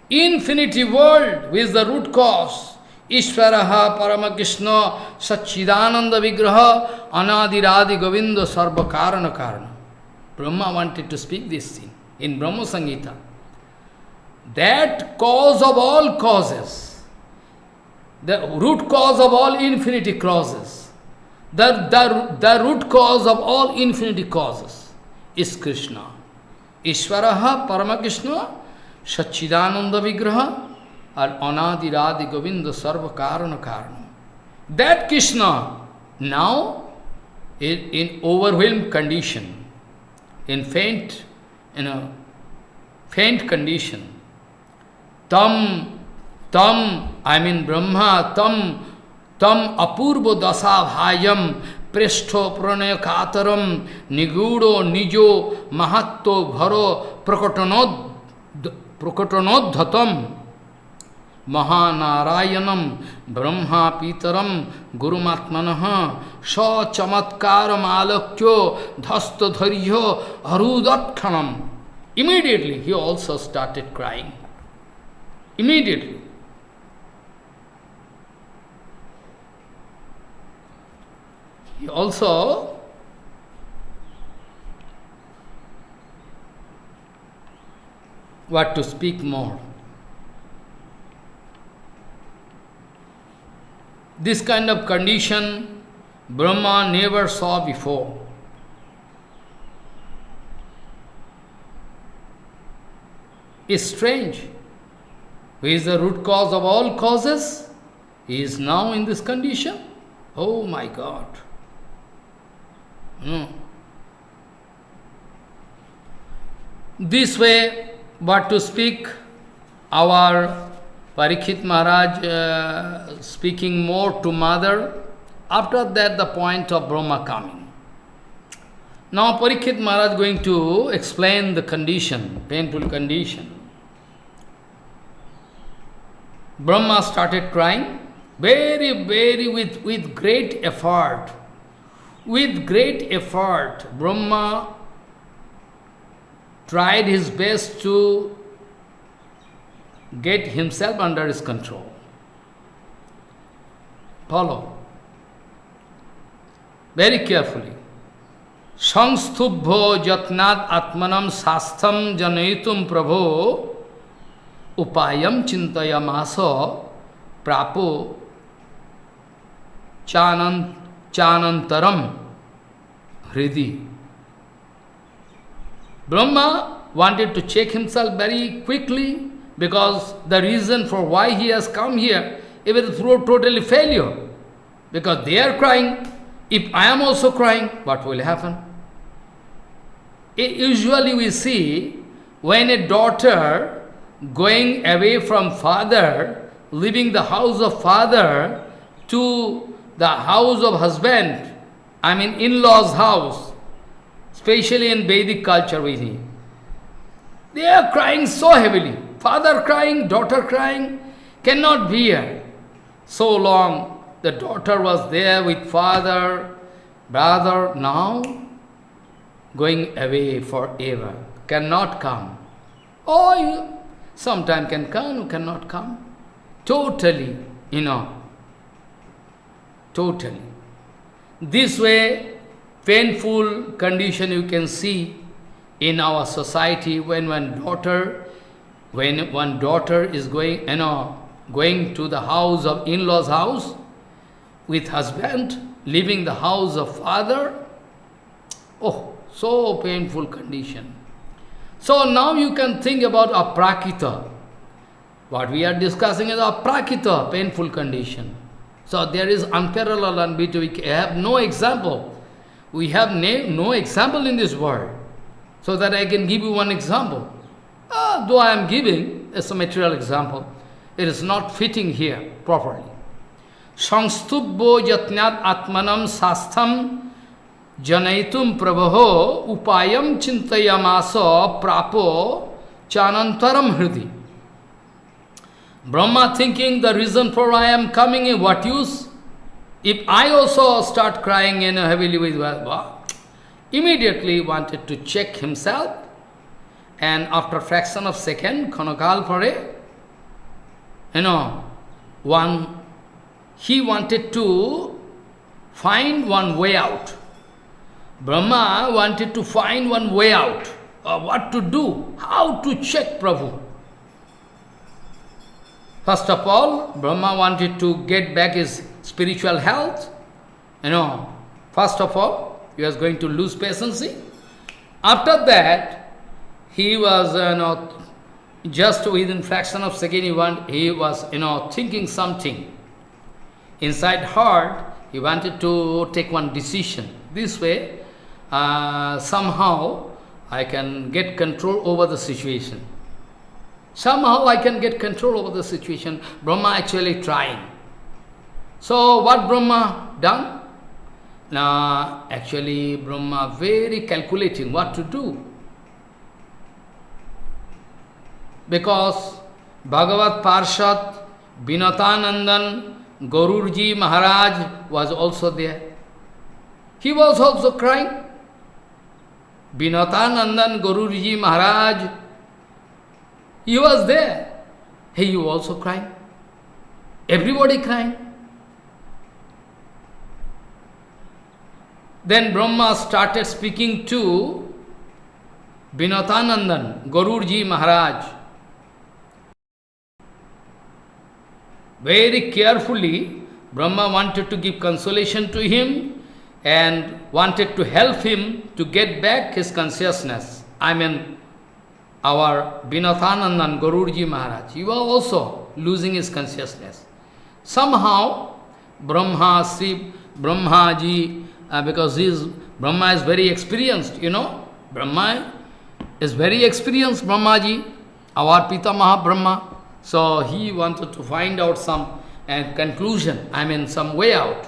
Infinity world, who is the root cause? Ishvaraha Paramakrishna Satchidananda Vigraha Anadiradi Govinda Sarva Karana Karana. Brahma wanted to speak this thing in Brahma Samhita. That cause of all causes, the root cause of all infinity causes, the root cause of all infinity causes is Krishna. Ishvaraha Paramakrishna Satchidananda Vigraha or Anadiradi Govinda Sarva Karana Karana. That Krishna now is in overwhelmed condition, in faint condition. Brahma, tam apurva dasa bhayam preshto pranaya kataram nigudo nijo mahatto bharo prakatanodhatam mahanarayanam brahma pitaram gurumatmanaha sa chamatkaram alakyo dhasta dharyo arudatkhanam. Immediately he also started crying. Immediately. He also what to speak more. This kind of condition Brahma never saw before. It's strange. Who is the root cause of all causes? He is now in this condition. Oh my God. No. This way, what to speak, our Parikshit Maharaj speaking more to mother. After that, the point of Brahma coming. Now Parikshit Maharaj going to explain the condition, painful condition. Brahma started crying, very with great effort. With great effort, Brahma tried his best to get himself under his control. Follow very carefully. Samstubho jatnat atmanam sastham janaitum prabho upayam chintayamasa prapo chanantaram hridi. Brahma wanted to check himself very quickly because the reason for why he has come here, it was totally failure. Because they are crying. If I am also crying, what will happen? Usually we see when a daughter going away from father, leaving the house of father to the house of husband, I mean in-laws house, especially in Vedic culture we see. They are crying so heavily. Father crying, daughter crying, cannot bear. So long the daughter was there with father, brother, now going away forever, cannot come. Or sometime can come, cannot come. Totally, totally. This way, painful condition you can see in our society when one daughter is going, going to the house of in-laws house with husband, leaving the house of father. Oh, so painful condition. So now you can think about aprakita. What we are discussing is aprakita, painful condition. So there is unparalleled, unbeatable. We have no example. We have no example in this world. So that I can give you one example. Though I am giving as a material example, it is not fitting here properly. Samstubbo jatnat atmanam sastham janaitum prabho upayam chintayamasa prapo chanantaram hridi. Brahma thinking the reason for I am coming in what use? If I also start crying heavily with immediately wanted to check himself, and after fraction of second, khanakal pare, he wanted to find one way out. Brahma wanted to find one way out. What to do? How to check Prabhu? First of all, Brahma wanted to get back his spiritual health. First of all, he was going to lose patience. After that, he was, just within fraction of second, he was, thinking something. Inside heart, he wanted to take one decision. This way, somehow, I can get control over the situation. Somehow I can get control over the situation. Brahma actually trying. So what Brahma done? Now, actually Brahma very calculating what to do. Because Bhagavat Parshad, Vinatanandan, Gaururji Maharaj was also there. He was also crying. Vinatanandan, Gaururji Maharaj, he was there. He was also crying. Everybody crying. Then Brahma started speaking to Vinatanandan, Gaururji Maharaj. Very carefully, Brahma wanted to give consolation to him and wanted to help him to get back his consciousness. Our Vinatanandan, Gaururji Maharaj, he was also losing his consciousness. Somehow, Brahmaji, because Brahma is very experienced, Brahma is very experienced, Brahmaji, our Pitamaha Brahma. So he wanted to find out some conclusion, some way out.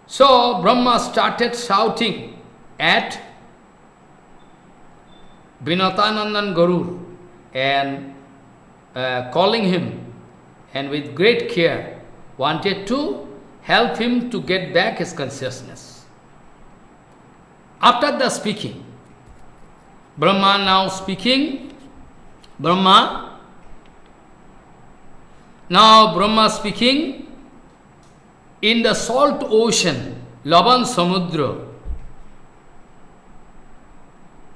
So Brahma started shouting at Vinatanandan Garur and calling him, and with great care wanted to help him to get back his consciousness. After the speaking, Brahma now speaking. Brahma. Now Brahma speaking in the salt ocean, Lavan Samudra.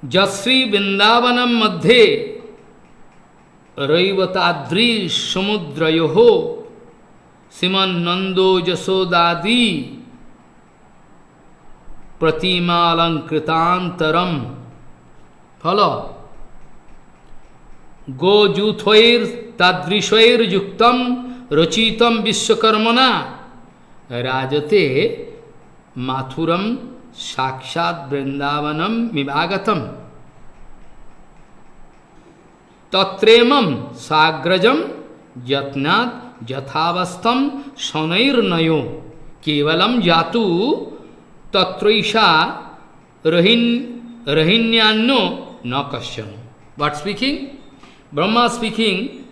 Jasri Vrindavanam Madhe Raivatadri Samudrayoho Siman Nando Jasodadi Pratima Alankritantaram. Follow. Go Juthoir Tadrishoir Yuktam Rachitam Vishwakarmana Rajate Mathuram Sakshat Vrindavanam Vivagatam Tatremam Sagrajam Jatnat Jathavastam Shanairnayo Kevalam Jatu Tatraisha Rahinyano Nakasyan. What speaking? Brahma speaking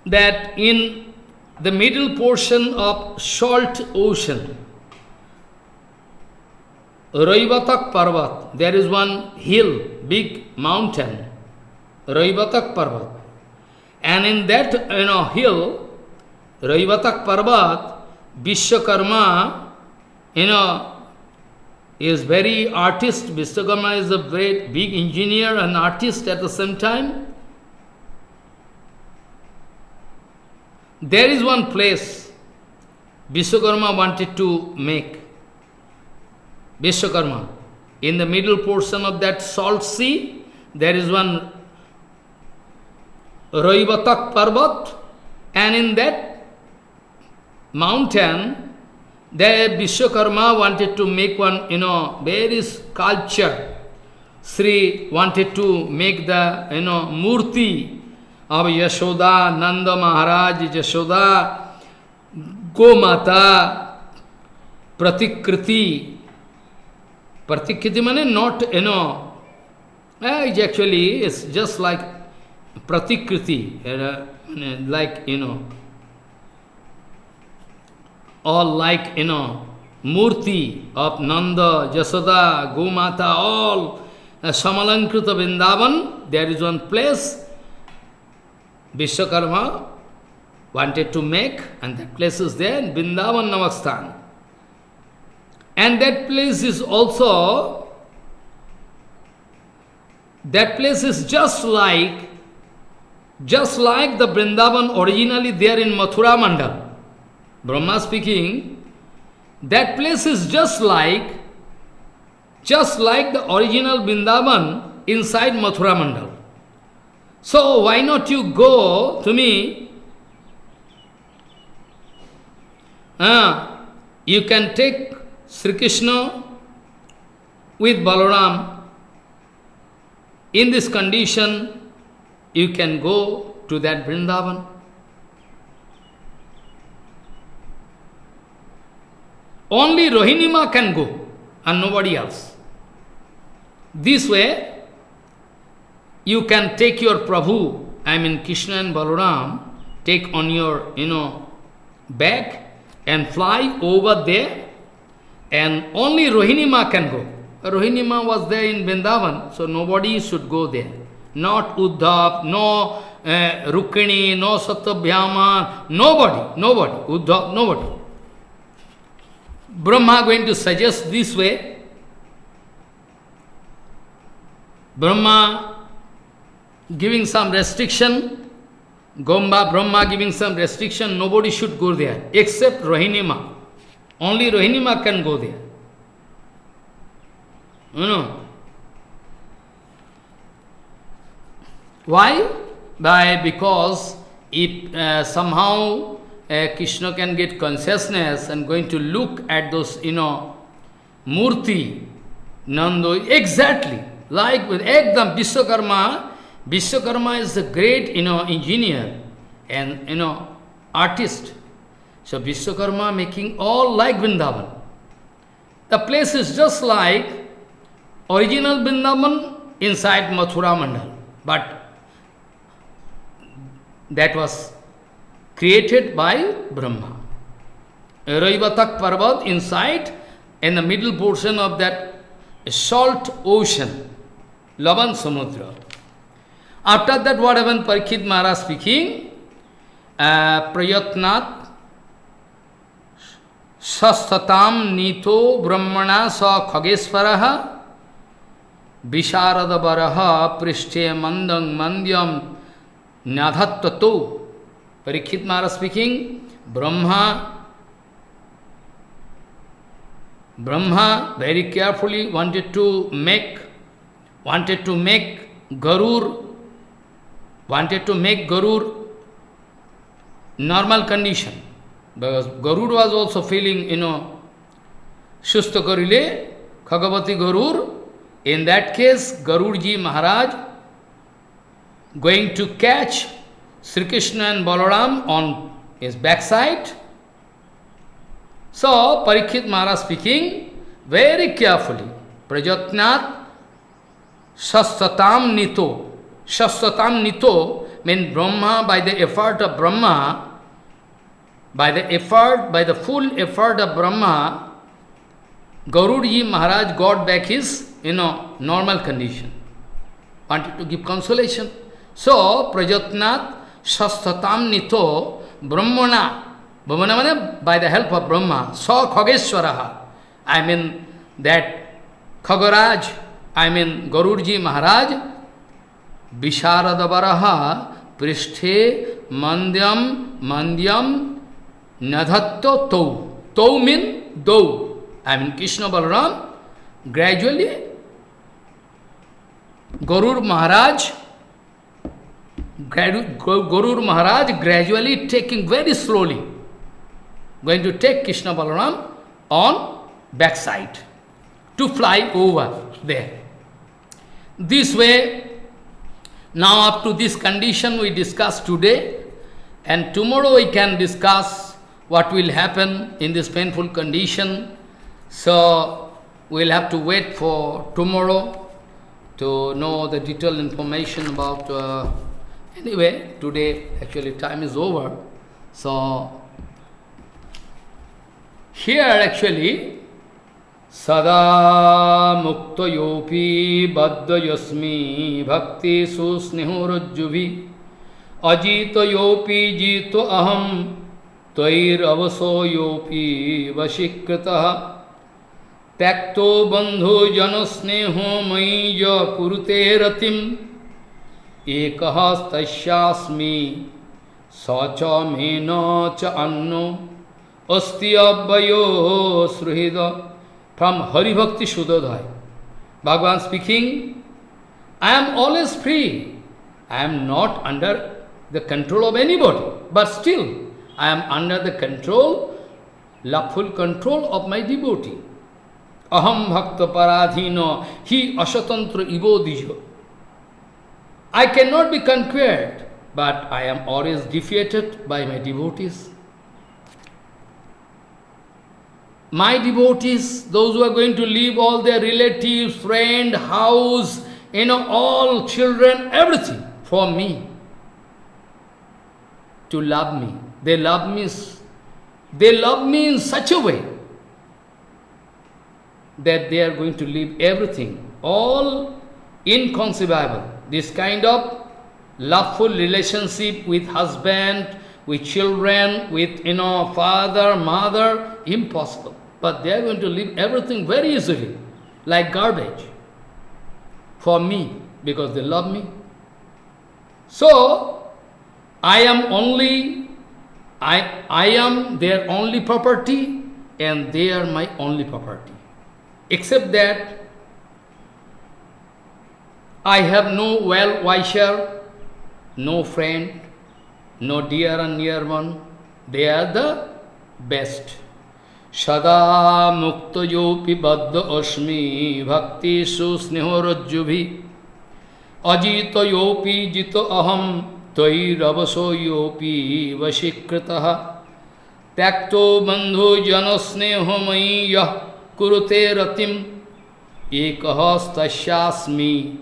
that in the middle portion of salt ocean, Raivatak Parvat, there is one hill, big mountain, Raivatak Parvat. And in that hill, Raivatak Parvat, Vishwakarma, is very artist. Vishwakarma is a very big engineer and artist at the same time. There is one place Vishwakarma wanted to make. Vishwakarma. In the middle portion of that salt sea, there is one Raivatak Parvat, and in that mountain, there Vishwakarma wanted to make one, very sculpture. Sri wanted to make the, murti of Yashoda, Nanda Maharaj, Yashoda, Gomata, Pratikriti. Pratikriti means not, it's just like Pratikriti, like, all like, Murti of Nanda, Jasoda, Gomata, all Samalankrita Vrindavan, there is one place Vishwakarma wanted to make, and that place is there in Vrindavan Namaksthan. And that place is also, that place is just like the Vrindavan originally there in Mathura Mandal. Brahma speaking, that place is just like the original Vrindavan inside Mathura Mandal. So why not you go to me? You can take Sri Krishna with Balaram. In this condition, you can go to that Vrindavan. Only Rohinima can go, and nobody else. This way, you can take your Prabhu, Krishna and Balaram, take on your, back and fly over there, and only Rohinima can go. Rohinima was there in Vrindavan, so nobody should go there. Not Uddhav, no Rukmini, no Satyabhyama, nobody, Uddhav, nobody. Brahma going to suggest this way. Brahma giving some restriction, Brahma giving some restriction, nobody should go there, except Rohinima. Only Rohinima can go there. Why? Because if somehow Krishna can get consciousness and going to look at those, Murti, Nando, exactly, like with Ekdam Vishwakarma. Vishwakarma is a great, engineer and, artist. So Vishwakarma making all like Vrindavan. The place is just like original Vrindavan inside Mathura Mandal. But that was created by Brahma. Raivatak Parvat inside, in the middle portion of that, a salt ocean, Lavan Samudra. After that, what happened? Parikshit Maharaj speaking, Prayatnat Sastatam Nito Brahmana Sa Khageswaraha Visharada Varaha Prishte Mandang Mandyam Nadhattato. Parikshit Maharaj speaking, Brahma very carefully wanted to make Garur normal condition. Because Garur was also feeling, Shusta Karile, Khagavati Garur. In that case, Garurji Maharaj going to catch Sri Krishna and Balaram on his backside. So, Parikshit Maharaj speaking very carefully, Prajatnat Shastatam Nito. Shastatam Nito means Brahma, by the effort of Brahma, by the full effort of Brahma, Garurji Maharaj got back his, normal condition. Wanted to give consolation. So, Prajatnat Shastatam Nito Brahmana. Brahmana by the help of Brahma. Sa Khageshwaraha. I mean that Khagaraj, Garurji Maharaj, Visharadavaraha Prishthe Mandyam Nadhatto Tau. Tau means though. Krishna Balaram gradually, Garur Maharaj gradually taking very slowly, going to take Krishna Balaram on backside to fly over there. This way, now up to this condition we discussed today, and tomorrow we can discuss what will happen in this painful condition. So, we'll have to wait for tomorrow to know the detailed information about... Anyway, today actually time is over. So, here actually, Sada Mukta Yopi Baddha Yasmi Bhakti Susnihurajjuvi Ajita Yopi Jito Aham Tvair Avaso Yopi Vashikritaha Takto Bandhu Janasneho Maija Kurute Ratim Ekahas Tashyasmi Sacha Mena Cha Anno Asti Abbayo Sruhida. From Hari Bhakti Sudodhai, Bhagavan speaking, I am always free. I am not under the control of anybody, but still I am under the control, full control of my devotee. Aham Bhakta Paradhino, he Ashatantra Ibodijo. I cannot be conquered, but I am always defeated by my devotees. My devotees, those who are going to leave all their relatives, friend, house, all children, everything for me, to love me. They love me in such a way that they are going to leave everything, all inconceivable. This kind of loveful relationship with husband, with children, with father, mother, impossible. But they are going to leave everything very easily, like garbage, for me, because they love me. So, I am their only property, and they are my only property. Except that, I have no well-wisher, no friend, no dear and near one. They are the best. Sada mukta yopi baddha asmi bhakti susnihorajjubhi ajita yopi jito aham tvairavaso yopi vashikritaha takto bandhu janasneho maiyah kurute ratim ekahas tashyasmi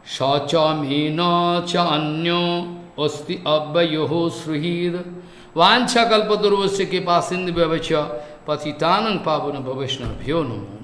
shachamhina cha anyo asti abbayoho sruhir Vancha kalpadurvasya ke pasindhi bhavacha patitanang pavana bhavishna bhyo namo